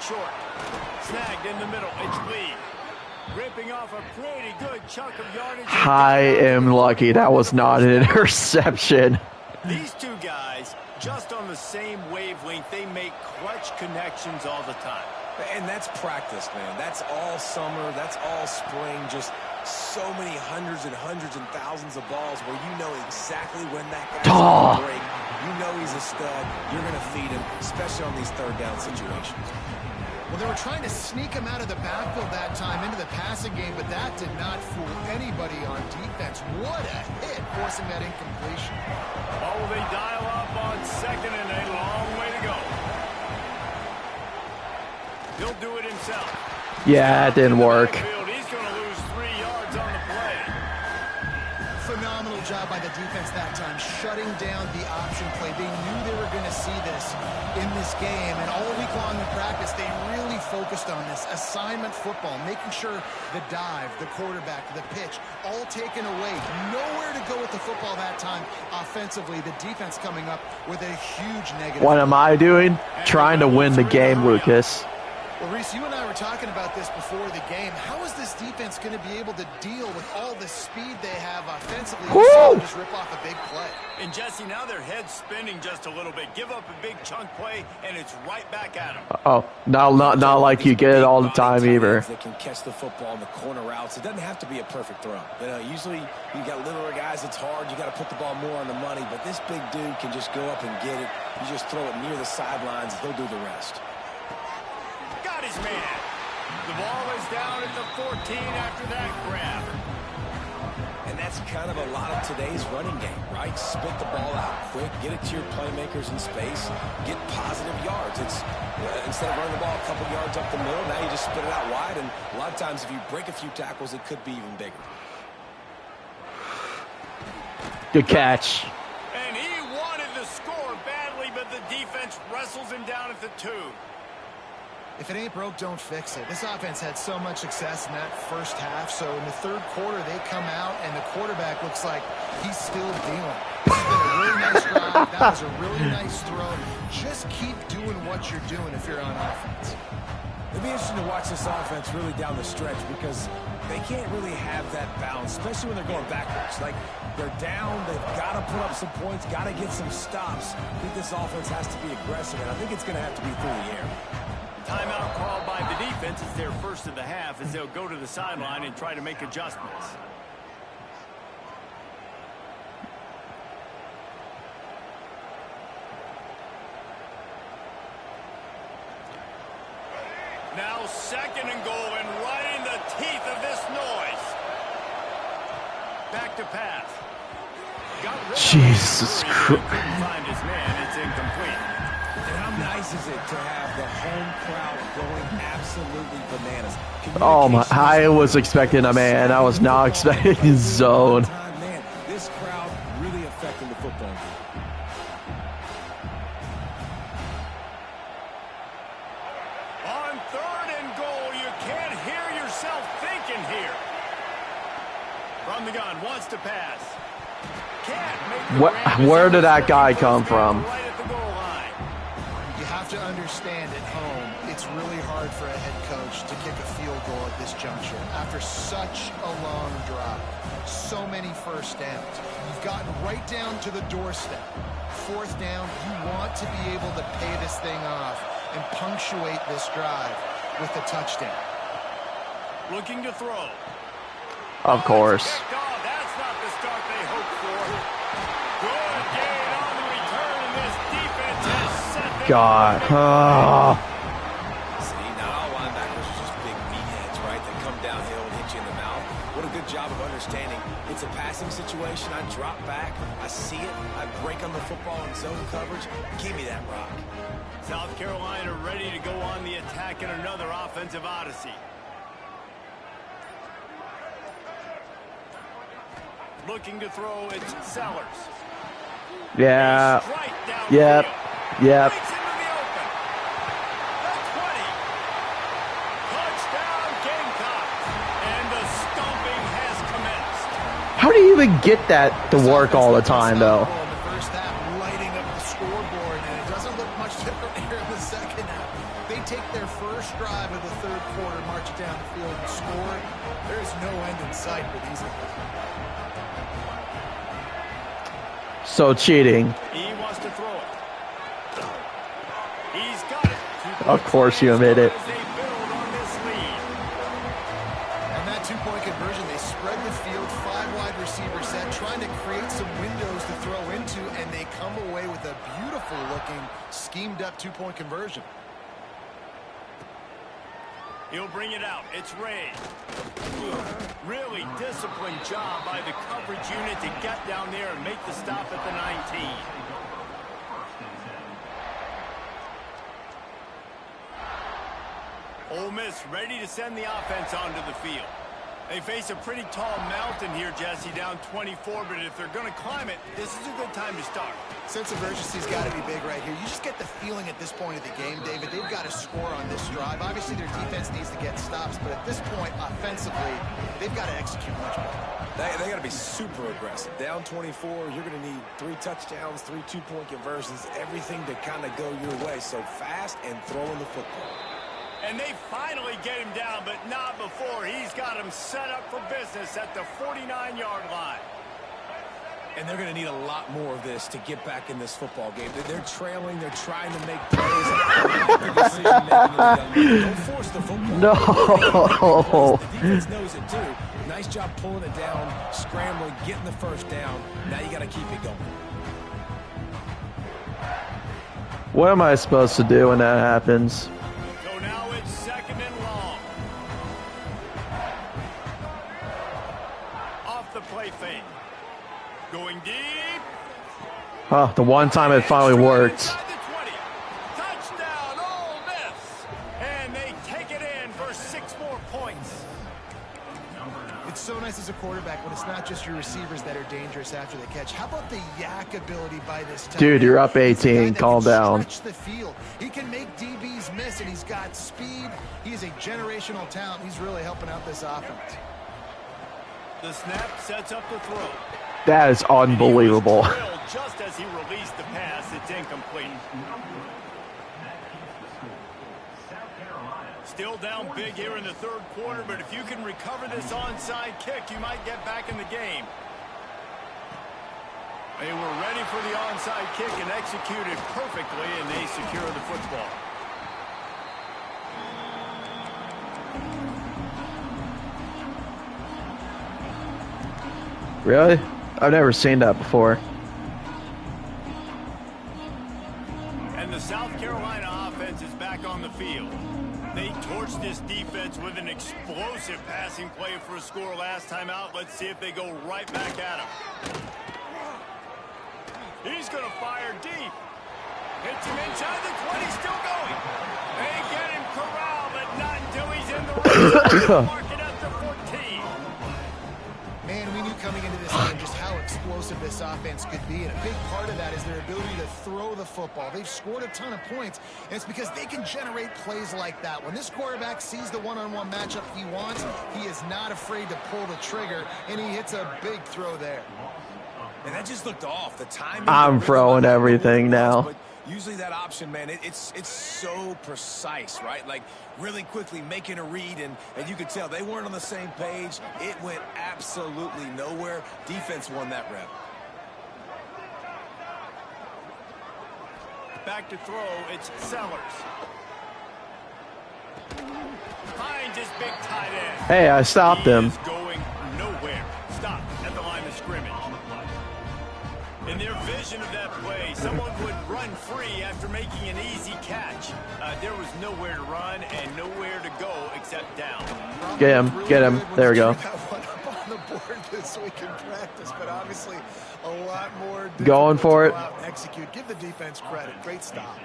[SPEAKER 2] short. Snagged in the middle. It's Lee. Ripping off a pretty good chunk of yardage.
[SPEAKER 1] I am lucky that was not an interception.
[SPEAKER 2] These two guys, just on the same wavelength, they make clutch connections all the time.
[SPEAKER 3] And that's practice, man. That's all summer. That's all spring. Just so many hundreds and thousands of balls where you know exactly when that guy's going to break. You know he's a stud. You're going to feed him, especially on these third down situations.
[SPEAKER 4] Well, they were trying to sneak him out of the backfield that time into the passing game, but that did not fool anybody on defense. What a hit, forcing that incompletion.
[SPEAKER 2] Oh, will they dial up on second and a long way to go. He'll do it himself.
[SPEAKER 1] Yeah, it didn't work.
[SPEAKER 2] He's going to lose 3 yards on the play.
[SPEAKER 4] Phenomenal job by the defense that time, shutting down the option play. They knew they were going to see this in this game, and all week long in practice, they really focused on this assignment football, making sure the dive, the quarterback, the pitch, all taken away. Nowhere to go with the football that time offensively. The defense coming up with a huge negative.
[SPEAKER 1] What am I doing? Trying to win the game, Lucas.
[SPEAKER 4] Well, Reese, you and I were talking about this before the game. How is this defense going to be able to deal with all the speed they have offensively? Just rip off a big play.
[SPEAKER 2] And Jesse, now their head's spinning just a little bit. Give up a big chunk play, and it's right back at them.
[SPEAKER 1] Oh, not like you get it all the time either.
[SPEAKER 3] They can catch the football in the corner routes. It doesn't have to be a perfect throw. You know, usually you got littler guys. It's hard. You got to put the ball more on the money. But this big dude can just go up and get it. You just throw it near the sidelines. They'll do the rest.
[SPEAKER 2] Got his man. The ball is down at the 14 after that grab.
[SPEAKER 3] And that's kind of a lot of today's running game, right? Spit the ball out quick, get it to your playmakers in space, get positive yards. It's instead of running the ball a couple yards up the middle, now you just spit it out wide, and a lot of times if you break a few tackles, it could be even bigger.
[SPEAKER 1] Good catch.
[SPEAKER 2] And he wanted the score badly, but the defense wrestles him down at the 2.
[SPEAKER 4] If it ain't broke, don't fix it. This offense had so much success in that first half, so in the third quarter, they come out, and the quarterback looks like he's still dealing. This has been a really nice drive. That was a really nice throw. Just keep doing what you're doing if you're on offense.
[SPEAKER 3] It'll be interesting to watch this offense really down the stretch because they can't really have that balance, especially when they're going backwards. Like, they're down, they've got to put up some points, got to get some stops. I think this offense has to be aggressive, and I think it's going to have to be through the air.
[SPEAKER 2] Timeout called by the defense. It's their first of the half as they'll go to the sideline and try to make adjustments. Now second and goal, and right in the teeth of this noise. Back to pass.
[SPEAKER 1] Jesus Christ.
[SPEAKER 2] Find his man. It's incomplete.
[SPEAKER 3] And how nice is it to have the home crowd going absolutely bananas?
[SPEAKER 1] Oh my! I was expecting a man. I was not expecting his zone.
[SPEAKER 3] Man, this crowd really affecting the football game.
[SPEAKER 2] On third and goal, you can't hear yourself thinking here. From the gun, wants to pass.
[SPEAKER 1] Where did that guy come from?
[SPEAKER 2] Right at the goal line.
[SPEAKER 4] You have to understand at home, it's really hard for a head coach to kick a field goal at this juncture. After such a long drive, so many first downs, you've gotten right down to the doorstep. Fourth down, you want to be able to pay this thing off and punctuate this drive with a touchdown.
[SPEAKER 2] Looking to throw.
[SPEAKER 1] Of course.
[SPEAKER 2] That's not the start they hoped for. Good gain on the return, and this defense has set them
[SPEAKER 1] God.
[SPEAKER 3] See, not all linebackers are just big meatheads, right? They come downhill and hit you in the mouth. What a good job of understanding. It's a passing situation. I drop back. I see it. I break on the football in zone coverage. Give me that rock.
[SPEAKER 2] South Carolina ready to go on the attack in another offensive odyssey. Looking to throw, it's Sellers.
[SPEAKER 1] Yeah.
[SPEAKER 2] Yep.
[SPEAKER 1] Yep. Yep.
[SPEAKER 2] Into the open. The 20. Touchdown Gamecocks. And the stomping has commenced.
[SPEAKER 1] How do you even get that to work all the time, though?
[SPEAKER 4] In the first half, lighting up the scoreboard. different, and it doesn't look much different here in the second half. They take their first drive of the third quarter, march it down the field, and score. There's no end in sight for these guys.
[SPEAKER 1] So cheating.
[SPEAKER 2] He wants to throw it. He's got it.
[SPEAKER 1] Of course you admit it.
[SPEAKER 2] As they build on this lead.
[SPEAKER 4] And that two-point conversion, they spread the field, 5 wide receiver set, trying to create some windows to throw into, and they come away with a beautiful-looking, schemed-up two-point conversion.
[SPEAKER 2] He'll bring it out. It's Ray. Really disciplined job by the coverage unit to get down there and make the stop at the 19. Ole Miss ready to send the offense onto the field. They face a pretty tall mountain here, Jesse, down 24, but if they're going to climb it, this is a good time to start.
[SPEAKER 4] Sense of urgency's got to be big right here. You just get the feeling at this point of the game, David, they've got to score on this drive. Obviously, their defense needs to get stops, but at this point, offensively, they've got to execute much better.
[SPEAKER 3] They got to be super aggressive. Down 24, you're going to need 3 touchdowns, 3 two-point conversions, everything to kind of go your way. So fast and throwing the football.
[SPEAKER 2] And they finally get him down, but not before. He's got him set up for business at the 49-yard line.
[SPEAKER 3] And they're going to need a lot more of this to get back in this football game. They're trailing. They're trying to make plays. Don't force the football.
[SPEAKER 1] No.
[SPEAKER 3] The defense knows it, too. Nice job pulling it down, scrambling, getting the first down. Now you got to keep it going.
[SPEAKER 1] What am I supposed to do when that happens?
[SPEAKER 2] So now it's second and long. Off the play fake. Going deep.
[SPEAKER 1] Oh, the one time it finally worked.
[SPEAKER 2] Inside the 20. Touchdown, Ole Miss. And they take it in for 6 more points.
[SPEAKER 4] It's so nice as a quarterback when it's not just your receivers that are dangerous after the catch. How about the yak ability by this time?
[SPEAKER 1] Dude, you're up 18. Calm down.
[SPEAKER 4] Stretch the field. He can make DBs miss, and he's got speed. He's a generational talent. He's really helping out this offense.
[SPEAKER 2] The snap sets up the throw.
[SPEAKER 1] That is unbelievable.
[SPEAKER 2] He was drilled just as he released the pass. It's incomplete. Still down big here in the third quarter, but if you can recover this onside kick, you might get back in the game. They were ready for the onside kick and executed perfectly, and they secure the football.
[SPEAKER 1] Really? I've never seen that before.
[SPEAKER 2] And the South Carolina offense is back on the field. They torched this defense with an explosive passing play for a score last time out. Let's see if they go right back at him. He's going to fire deep. Hits him inside the 20, still going. They get him corralled, but not until he's in the red. Mark it up to 14.
[SPEAKER 4] Man, we knew coming into this game just how explosive this offense could be, and a big part of that is their ability to throw the football. They've scored a ton of points, and it's because they can generate plays like that. When this quarterback sees the one-on-one matchup he wants, he is not afraid to pull the trigger, and he hits a big throw there.
[SPEAKER 3] And that just looked off. The timing.
[SPEAKER 1] I'm throwing everything now.
[SPEAKER 3] But usually that option, man, it's so precise, right? Like really quickly making a read, and you could tell they weren't on the same page. It went absolutely nowhere. Defense won that rep.
[SPEAKER 2] Back to throw, it's Sellers. Finds his big tight end.
[SPEAKER 1] Hey, I stopped him.
[SPEAKER 2] He is going nowhere. Stop at the line of scrimmage. In their vision of that play, someone would run free after making an easy catch. There was nowhere to run and nowhere to go except down.
[SPEAKER 1] Get him. Get him. There we go.
[SPEAKER 4] On the board this week in practice, but obviously a lot more
[SPEAKER 1] Going for it.
[SPEAKER 4] Execute. Give the defense credit. Great stop.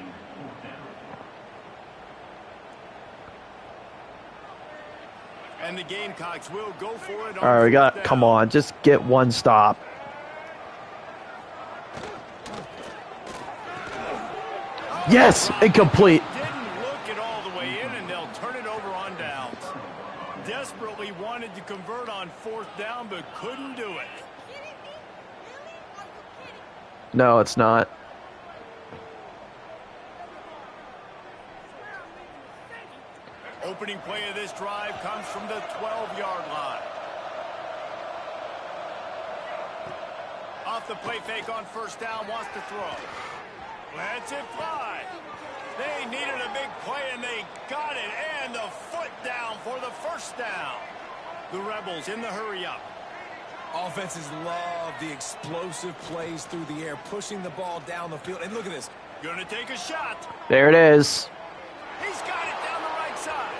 [SPEAKER 2] And the Gamecocks will go for it.
[SPEAKER 1] All right, we got. Come on, just get one stop. Yes, incomplete.
[SPEAKER 2] Didn't look it all the way in, and they'll turn it over on downs. Desperately wanted to convert on 4th down, but couldn't do it.
[SPEAKER 1] No, it's not.
[SPEAKER 2] Opening play of this drive comes from the 12-yard line. Off the play fake on first down, wants to throw. Lets it fly. They needed a big play, and they got it. And the foot down for the first down. The Rebels in the hurry-up.
[SPEAKER 3] Offenses love the explosive plays through the air, pushing the ball down the field. And look at this.
[SPEAKER 2] Going to take a shot.
[SPEAKER 1] There it is.
[SPEAKER 2] He's got it down the right side.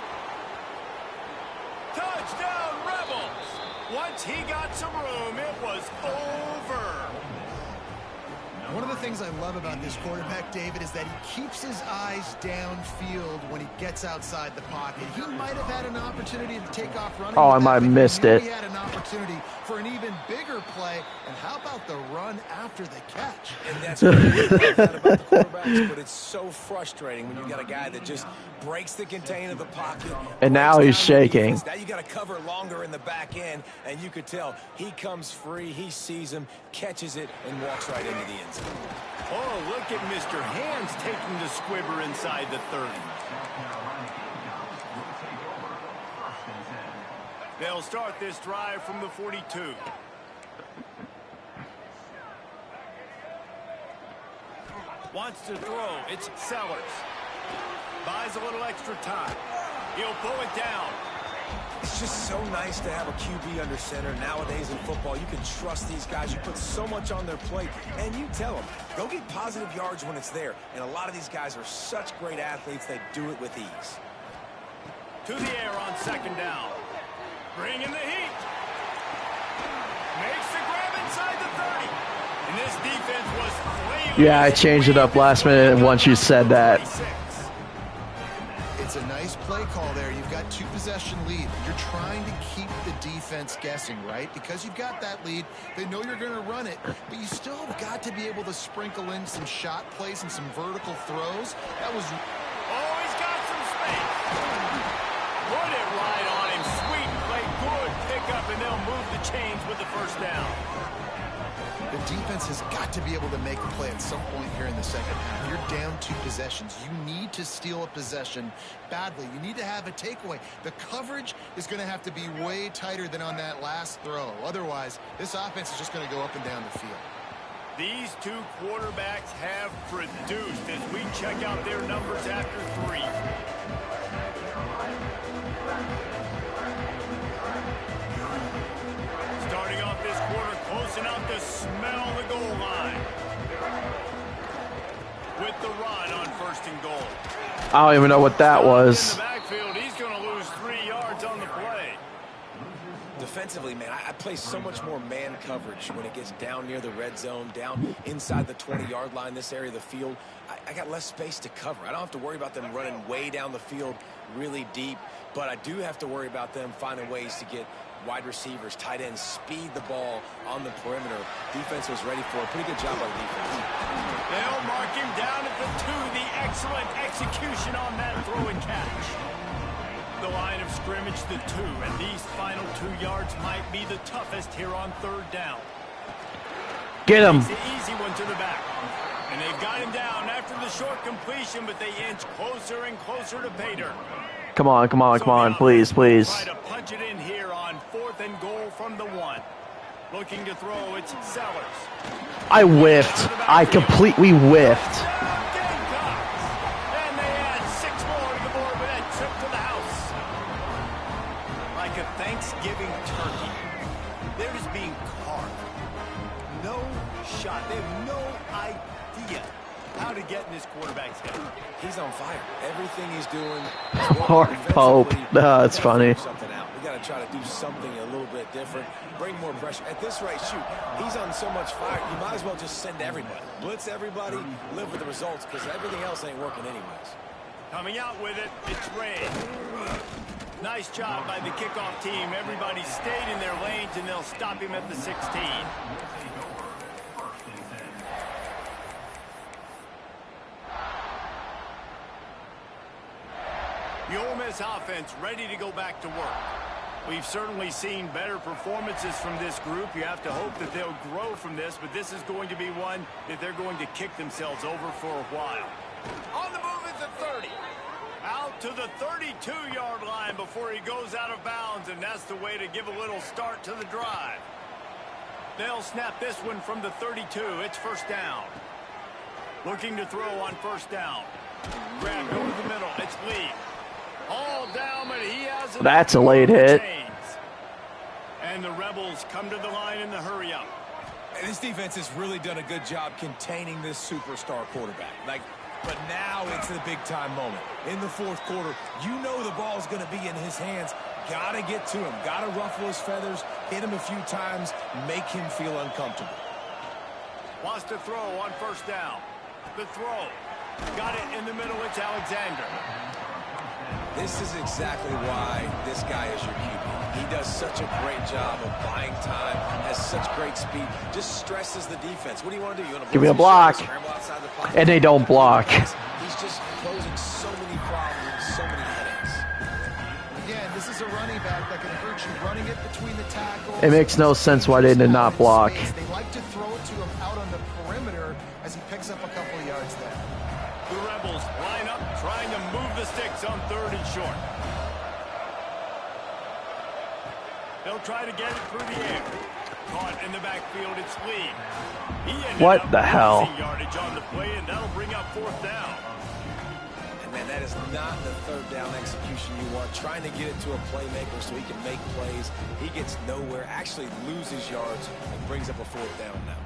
[SPEAKER 2] Touchdown, Rebels. Once he got some room, it was over.
[SPEAKER 4] One of the things I love about this quarterback, David, is that he keeps his eyes downfield when he gets outside the pocket. He might have had an opportunity to take off running.
[SPEAKER 1] Oh, I might have missed it.
[SPEAKER 4] He had an opportunity for an even bigger play. And how about the run after the catch?
[SPEAKER 3] And that's what I love about the quarterbacks, but it's so frustrating when you got a guy that just breaks the contain of the pocket.
[SPEAKER 1] And now he's shaking.
[SPEAKER 3] Now you got to cover longer in the back end, and you could tell he comes free, he sees him, catches it, and walks right into the end zone.
[SPEAKER 2] Oh, look at Mr. Hands taking the squibber inside the 30. They'll start this drive from the 42. Wants to throw. It's Sellers. Buys a little extra time. He'll pull it down.
[SPEAKER 3] It's just so nice to have a QB under center. Nowadays in football, you can trust these guys. You put so much on their plate, and you tell them, go get positive yards when it's there. And a lot of these guys are such great athletes, they do it with ease.
[SPEAKER 2] To the air on second down. Bringing the heat. Makes the grab inside the 30. And this defense was flailing.
[SPEAKER 1] Yeah, I changed it up last minute once you said that.
[SPEAKER 4] It's a nice play call there. You've got 2-possession lead. You're trying to keep the defense guessing, right? Because you've got that lead, they know you're going to run it, but you still have got to be able to sprinkle in some shot plays and some vertical throws. That was...
[SPEAKER 2] Oh, he's got some space. Put it right on him. Sweet play. Good pickup, and they'll move the chains with the first down.
[SPEAKER 4] The defense has got to be able to make a play at some point here in the second half. You're down 2 possessions. You need to steal a possession badly. You need to have a takeaway. The coverage is going to have to be way tighter than on that last throw. Otherwise, this offense is just going to go up and down the field.
[SPEAKER 2] These two quarterbacks have produced as we check out their numbers after 3. Starting off this quarter close enough to smell the goal line. With the run on first and goal.
[SPEAKER 1] I don't even know what that was.
[SPEAKER 2] In the backfield, he's going to lose 3 yards on the play.
[SPEAKER 3] Defensively, man, I play so much more man coverage when it gets down near the red zone, down inside the 20-yard line, this area of the field. I got less space to cover. I don't have to worry about them running way down the field really deep, but I do have to worry about them finding ways to get wide receivers, tight ends, speed the ball on the perimeter. Defense was ready for a pretty good job by the defense.
[SPEAKER 2] They'll mark him down at the 2. The excellent execution on that throw and catch. The line of scrimmage, the 2, and these final 2 yards might be the toughest here on third down.
[SPEAKER 1] Get him.
[SPEAKER 2] It's the easy one to the back. And they've got him down after the short completion, but they inch closer and closer to pay dirt.
[SPEAKER 1] Come on, come on, come on, please, please.
[SPEAKER 2] Try to punch it in here on 4th and goal from the 1. Looking to throw, it's Sellers.
[SPEAKER 1] I whiffed. We whiffed.
[SPEAKER 2] And they add 6 more to the board with that trip to the house. Like a Thanksgiving turkey. They're just being carved. No shot. They have no idea how to get in this quarterback's head.
[SPEAKER 3] He's on fire. Everything he's doing.
[SPEAKER 1] Poor Pope. It's funny.
[SPEAKER 3] Something out. We got to try to do something a little bit different. Bring more pressure. At this rate, shoot, he's on so much fire. You might as well just send everybody. Blitz everybody. Live with the results because everything else ain't working anyways.
[SPEAKER 2] Coming out with it, it's Ray. Nice job by the kickoff team. Everybody stayed in their lanes, and they'll stop him at the 16. The Ole Miss offense ready to go back to work. We've certainly seen better performances from this group. You have to hope that they'll grow from this, but this is going to be one that they're going to kick themselves over for a while. On the move is the 30. Out to the 32-yard line before he goes out of bounds, and that's the way to give a little start to the drive. They'll snap this one from the 32. It's first down. Looking to throw on first down. Grabbed over the middle. It's Lee. All down, but he has it.
[SPEAKER 1] That's a late hit.
[SPEAKER 2] And the Rebels come to the line in the hurry-up.
[SPEAKER 3] This defense has really done a good job containing this superstar quarterback. But now it's the big-time moment. In the fourth quarter, you know the ball's going to be in his hands. Got to get to him. Got to ruffle his feathers, hit him a few times, make him feel uncomfortable.
[SPEAKER 2] Wants to throw on first down. The throw. Got it in the middle. It's Alexander.
[SPEAKER 3] This is exactly why this guy is your QB. He does such a great job of buying time, has such great speed, just stresses the defense. What do you want to do? You want to
[SPEAKER 1] give me a block. And they don't block.
[SPEAKER 3] He's just posing so many problems and so many headaches.
[SPEAKER 4] Again, this is a running back that can hurt you running it between the tackles.
[SPEAKER 1] It makes no sense why they did not block.
[SPEAKER 4] They like to throw it to him out on the perimeter as he picks up a couple of yards there.
[SPEAKER 2] The Rebels line up, trying to move the sticks on 3rd and short. They'll try to get it through the air. Caught in the backfield, it's Lee.
[SPEAKER 1] What the hell?
[SPEAKER 2] Yardage on the play, and that'll bring up 4th down.
[SPEAKER 3] And man, that is not the 3rd down execution you want. Trying to get it to a playmaker so he can make plays. He gets nowhere, actually loses yards, and brings up a 4th down now.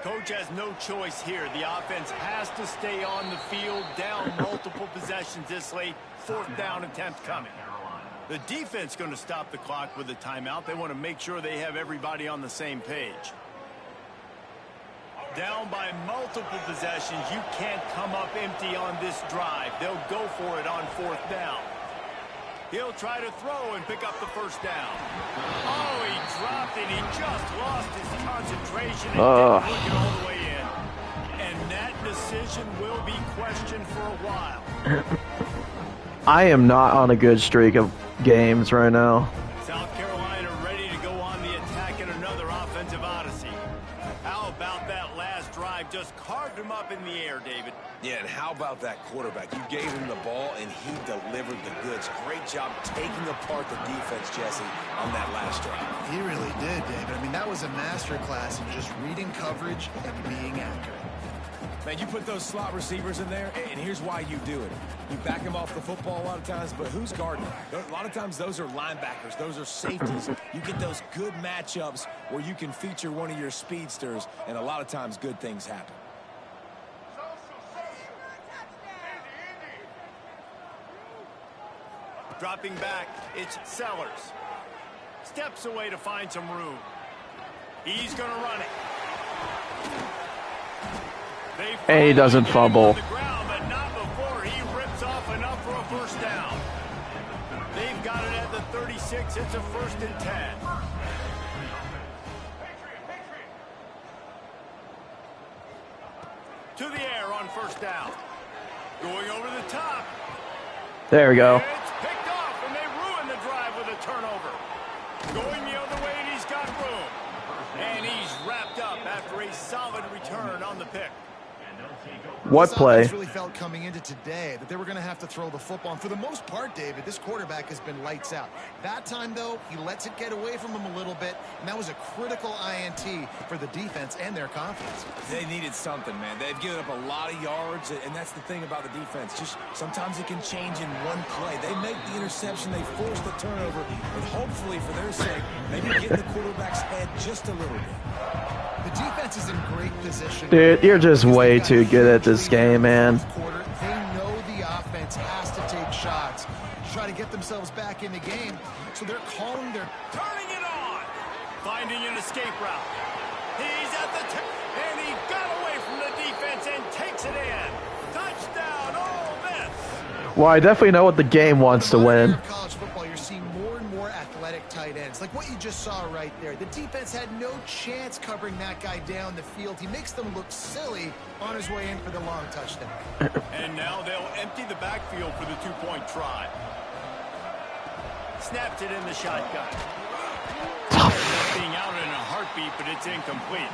[SPEAKER 2] Coach has no choice here. The offense has to stay on the field, down multiple possessions this late. 4th down attempt coming. The defense going to stop the clock with a timeout. They want to make sure they have everybody on the same page. Down by multiple possessions. You can't come up empty on this drive. They'll go for it on 4th down. He'll try to throw and pick up the first down. Oh, he dropped it. He just lost his concentration and didn't look it all the way in. And that decision will be questioned for a while.
[SPEAKER 1] I am not on a good streak of games right now.
[SPEAKER 2] South Carolina ready to go on the attack in another offensive odyssey. How about that last drive? Just carved him up in the air, David.
[SPEAKER 3] Yeah, and how about that quarterback? You gave him the ball, and he delivered the goods. Great job taking apart the defense, Jesse, on that last drive.
[SPEAKER 4] He really did, David. I mean, that was a masterclass in just reading coverage and being accurate.
[SPEAKER 3] Man, you put those slot receivers in there, and here's why you do it. You back them off the football a lot of times, but who's guarding them? A lot of times those are linebackers. Those are safeties. You get those good matchups where you can feature one of your speedsters, and a lot of times good things happen.
[SPEAKER 2] Dropping back, it's Sellers. Steps away to find some room. He's going to run it.
[SPEAKER 1] And he doesn't fumble.
[SPEAKER 2] Ground, but not before he rips off enough for a first down. They've got it at the 36. It's a 1st and 10. To the air on first down. Going over the top.
[SPEAKER 1] There we go.
[SPEAKER 2] It's picked off, and they ruin the drive with a turnover. Going the other way, and he's got room. And he's wrapped up after a solid return on the pick.
[SPEAKER 1] What play?
[SPEAKER 4] Really felt coming into today that they were going to have to throw the football. And for the most part, David, this quarterback has been lights out. That time, though, he lets it get away from him a little bit, and that was a critical INT for the defense and their confidence.
[SPEAKER 3] They needed something, man. They've given up a lot of yards, and that's the thing about the defense. Just sometimes it can change in one play. They make the interception, they force the turnover, and hopefully, for their sake, maybe get in the quarterback's head just a little bit.
[SPEAKER 4] The defense is in great position.
[SPEAKER 1] Dude, you're just way too good at this game, man.
[SPEAKER 4] They know the offense has to take shots to try to get themselves back in the game. So they're calling their...
[SPEAKER 2] Turning it on. Finding an escape route. He's at the tip, and he got away from the defense and takes it in. Touchdown, Ole Miss.
[SPEAKER 1] Well, I definitely know what the game wants to win.
[SPEAKER 4] College football, you're seeing more and more athletic tight ends. Like what you just saw right there. The defense had no chance covering that guy down the field. He makes them look silly on his way in for the long touchdown.
[SPEAKER 2] And now they'll empty the backfield for the two-point try. Snapped it in the shotgun. Being out in a heartbeat, but it's incomplete.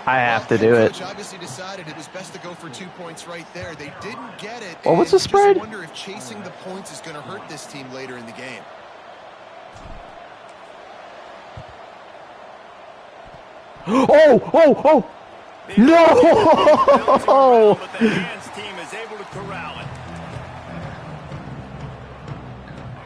[SPEAKER 1] I have to do it.
[SPEAKER 4] Coach obviously decided it was best to go for 2 points right there. They didn't get it.
[SPEAKER 1] Well, what's the spread?
[SPEAKER 4] I wonder if chasing the points is going to hurt this team later in the game.
[SPEAKER 1] Oh! No!
[SPEAKER 2] But the hands team is able to corral it.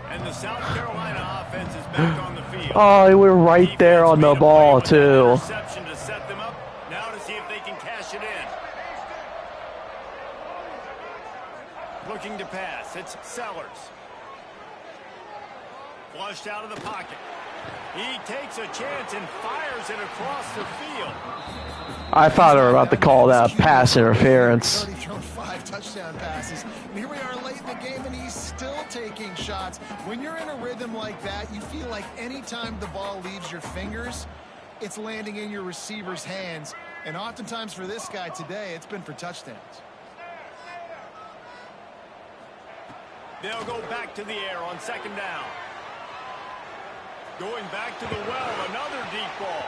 [SPEAKER 2] And the South Carolina offense is back on the field.
[SPEAKER 1] Oh, we're right there on the ball, too.
[SPEAKER 2] Interception to set them up. Now to see if they can cash it in. Looking to pass. It's Sellers. Flushed out of the pocket. He takes a chance and fires it across the field.
[SPEAKER 1] I thought they were about to call that pass interference.
[SPEAKER 4] He's already thrown 5 touchdown passes. And here we are late in the game, and he's still taking shots. When you're in a rhythm like that, you feel like anytime the ball leaves your fingers, it's landing in your receiver's hands. And oftentimes for this guy today, it's been for touchdowns.
[SPEAKER 2] They'll go back to the air on second down. Going back to the well, another deep ball.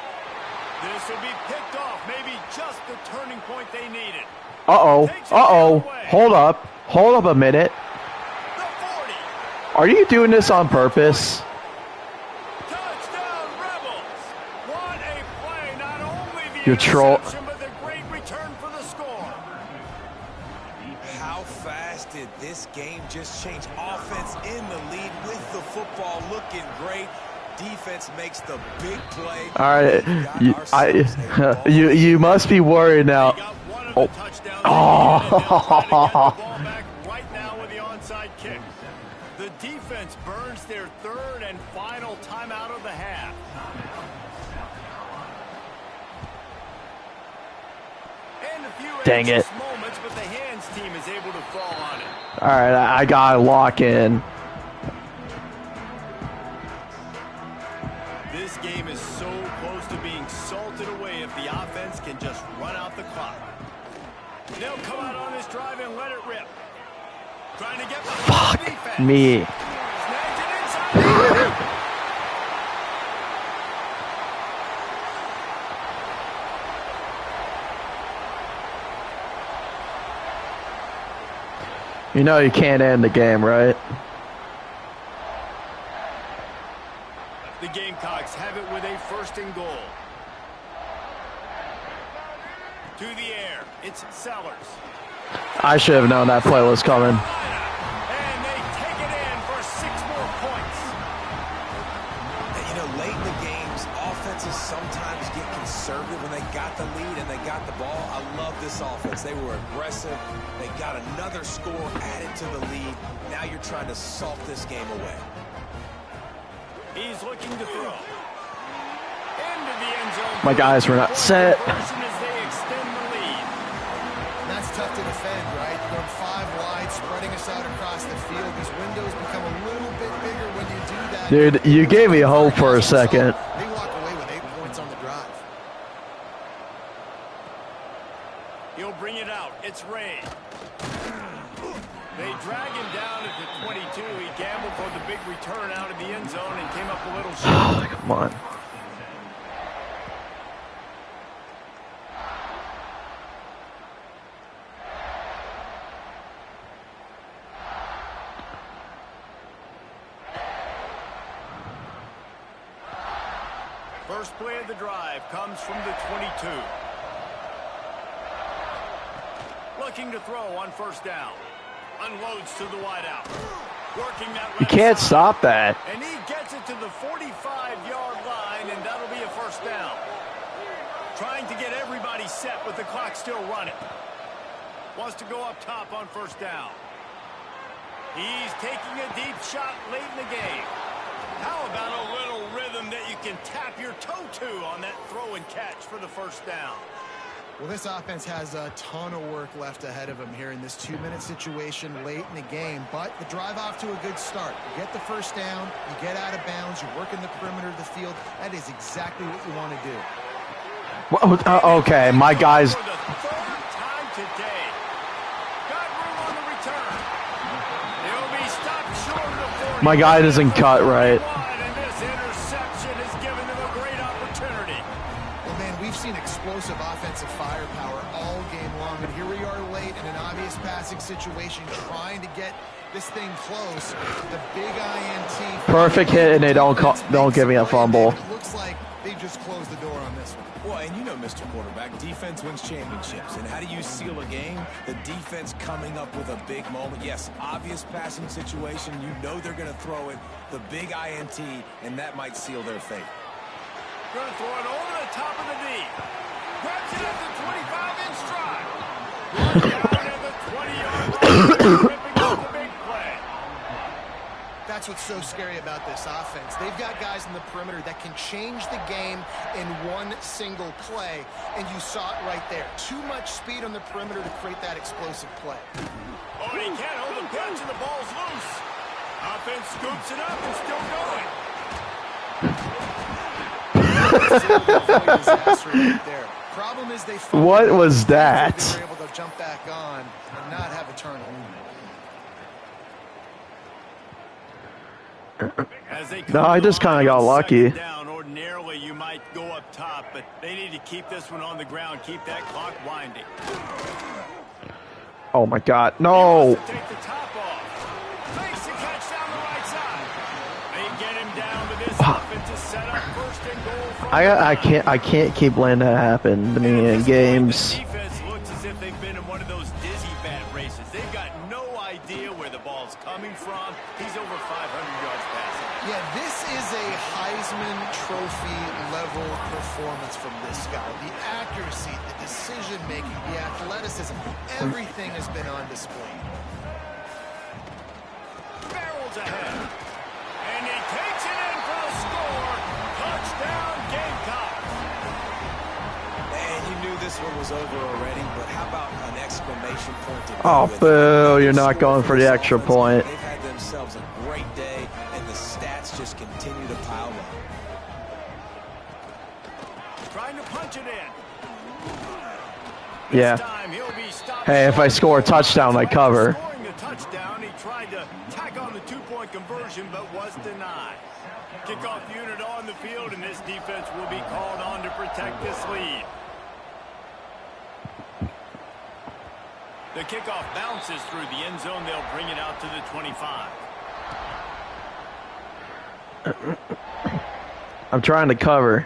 [SPEAKER 2] This will be picked off, maybe just the turning point they needed.
[SPEAKER 1] Hold up a minute.
[SPEAKER 2] The 40.
[SPEAKER 1] Are you doing this on purpose?
[SPEAKER 2] Touchdown, Rebels. What a play, not only the
[SPEAKER 1] You're troll.
[SPEAKER 2] interception, but the great return for the score.
[SPEAKER 3] How fast did this game just change? Offense in the lead with the football looking great. Defense makes the big play.
[SPEAKER 1] All right, you must be worried now.
[SPEAKER 2] They got one of the touchdowns. They'll try to get the ball back right now with the onside kick. The defense burns their third and final timeout of the half. And a few
[SPEAKER 1] Dang it.
[SPEAKER 2] anxious moments, but the hands team is able to fall on it.
[SPEAKER 1] All right, I gotta lock in.
[SPEAKER 2] This game is so close to being salted away if the offense can just run out the clock. They'll come out on this drive and let it rip. Trying to get the defense.
[SPEAKER 1] Me.
[SPEAKER 2] Snags it inside.
[SPEAKER 1] You know you can't end the game, right?
[SPEAKER 2] The Gamecocks have it with a 1st and goal. To the air, it's Sellers.
[SPEAKER 1] I should have known that play was coming.
[SPEAKER 2] And they take it in for 6 more points.
[SPEAKER 3] And, you know, late in the games, offenses sometimes get conservative when they got the lead and they got the ball. I love this offense. They were aggressive. They got another score added to the lead. Now you're trying to salt this game away.
[SPEAKER 2] He's looking to throw. Into the end zone.
[SPEAKER 1] My guys were not set.
[SPEAKER 2] As they extend the lead.
[SPEAKER 4] And that's tough to defend, right? You're going 5 wide, spreading us out across the field. These windows become a little bit bigger when you do that.
[SPEAKER 1] Dude, you gave me hope for a second.
[SPEAKER 4] They walk away with 8 points on the drive.
[SPEAKER 2] He'll bring it out. It's Ray. They drag him down at the 22. He gambled for the big return out of the end zone and came up a little short.
[SPEAKER 1] Come on.
[SPEAKER 2] First play of the drive comes from the 22. Looking to throw on 1st down. Unloads to the wideout. Working that
[SPEAKER 1] You can't stop that.
[SPEAKER 2] And he gets it to the 45-yard line, and that'll be a 1st down. Trying to get everybody set with the clock still running. Wants to go up top on 1st down. He's taking a deep shot late in the game. How about a little rhythm that you can tap your toe to on that throw and catch for the 1st down?
[SPEAKER 4] Well, this offense has a ton of work left ahead of them here in this 2-minute situation late in the game, but the drive off to a good start. You get the 1st down, you get out of bounds, you work in the perimeter of the field. That is exactly what you want to do.
[SPEAKER 1] Well, okay, my guys.
[SPEAKER 2] For the 3rd time today. Got room on the return. He'll be stopped short of the 40.
[SPEAKER 1] My guy doesn't cut right.
[SPEAKER 2] And this interception has given them a great opportunity.
[SPEAKER 4] Well, man, we've seen explosive offensive obvious passing situation, trying to get this thing close. The big INT.
[SPEAKER 1] Perfect hit, and they don't give me a fumble.
[SPEAKER 4] It looks like they just closed the door on this one.
[SPEAKER 3] Well, and you know, Mr. Quarterback, defense wins championships. And how do you seal a game? The defense coming up with a big moment. Yes, obvious passing situation. You know they're going to throw it. The big INT, and that might seal their fate.
[SPEAKER 2] Going to throw it over the top of the knee. Grabs it at the 25-inch stride. Down at the 20-yard line. Ripping up the big play.
[SPEAKER 4] That's what's so scary about this offense. They've got guys in the perimeter that can change the game in one single play, and you saw it right there. Too much speed on the perimeter to create that explosive play.
[SPEAKER 2] Oh, and he can't hold the punch, and the ball's loose. Offense scoops it up and still going.
[SPEAKER 4] Disaster right there. Problem is they
[SPEAKER 1] What was that?
[SPEAKER 4] They were able to jump back on and not have a turnover.
[SPEAKER 1] No, I just kind of got lucky.
[SPEAKER 2] Down, ordinarily you might go up top, but they need to keep this one on the ground, keep that clock winding.
[SPEAKER 1] Oh my God, no!
[SPEAKER 2] Take the top off. Makes the catch down the right side. They get him down to this offense to set up first and goal.
[SPEAKER 1] I can't keep letting that happen to me in games.
[SPEAKER 2] The defense looks as if they've been in one of those dizzy bat races. They've got no idea where the ball's coming from. He's over 500 yards passing.
[SPEAKER 4] Yeah, this is a Heisman Trophy level performance from this guy. The accuracy, the decision-making, the athleticism, everything has been on display.
[SPEAKER 2] Barrels ahead. And he takes it in for the score. Touchdown, Gamecocks.
[SPEAKER 3] And you knew this one was over already, but how about an exclamation point?
[SPEAKER 1] Oh, boo, you're not going for the extra point.
[SPEAKER 3] They've had themselves a great day, and the stats just continue to pile up.
[SPEAKER 2] Trying to punch it in.
[SPEAKER 1] Yeah.
[SPEAKER 2] This time he'll be stopped.
[SPEAKER 1] Hey, if I score a touchdown, I cover.
[SPEAKER 2] Scoring the touchdown, he tried to tack on the two-point conversion, but was denied. Kickoff unit on the field, and this defense will be called on to protect this lead. The kickoff bounces through the end zone. They'll bring it out to the 25.
[SPEAKER 1] I'm trying to cover.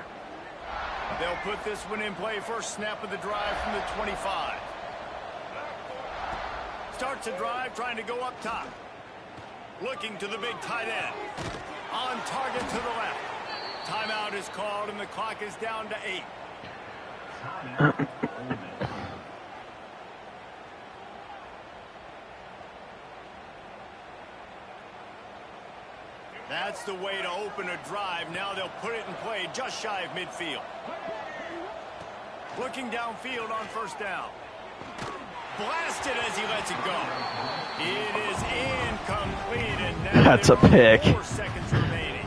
[SPEAKER 2] They'll put this one in play. First snap of the drive from the 25. Starts the drive, trying to go up top. Looking to the big tight end. On target to the left. Timeout is called, and the clock is down to 8. That's the way to open a drive. Now they'll put it in play just shy of midfield. Looking downfield on first down. Blasted as he lets it go. It is incomplete, and now
[SPEAKER 1] That's a pick.
[SPEAKER 2] 4 seconds remaining.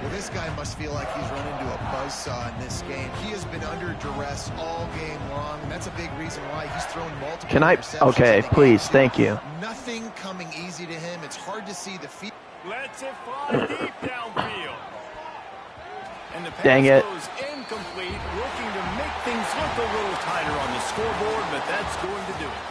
[SPEAKER 4] Well, this guy must feel like he's run into a buzzsaw in this game. He has been under duress all game long, and that's a big reason why he's thrown multiple
[SPEAKER 1] Can I?
[SPEAKER 4] interceptions
[SPEAKER 1] Okay,
[SPEAKER 4] in the game.
[SPEAKER 1] please, thank you.
[SPEAKER 4] Nothing coming easy to him. It's hard to see the feet.
[SPEAKER 2] Lets it fly deep downfield. And the pass
[SPEAKER 1] Dang it.
[SPEAKER 2] goes incomplete, looking to make things look a little tighter on the scoreboard, but that's going to do it.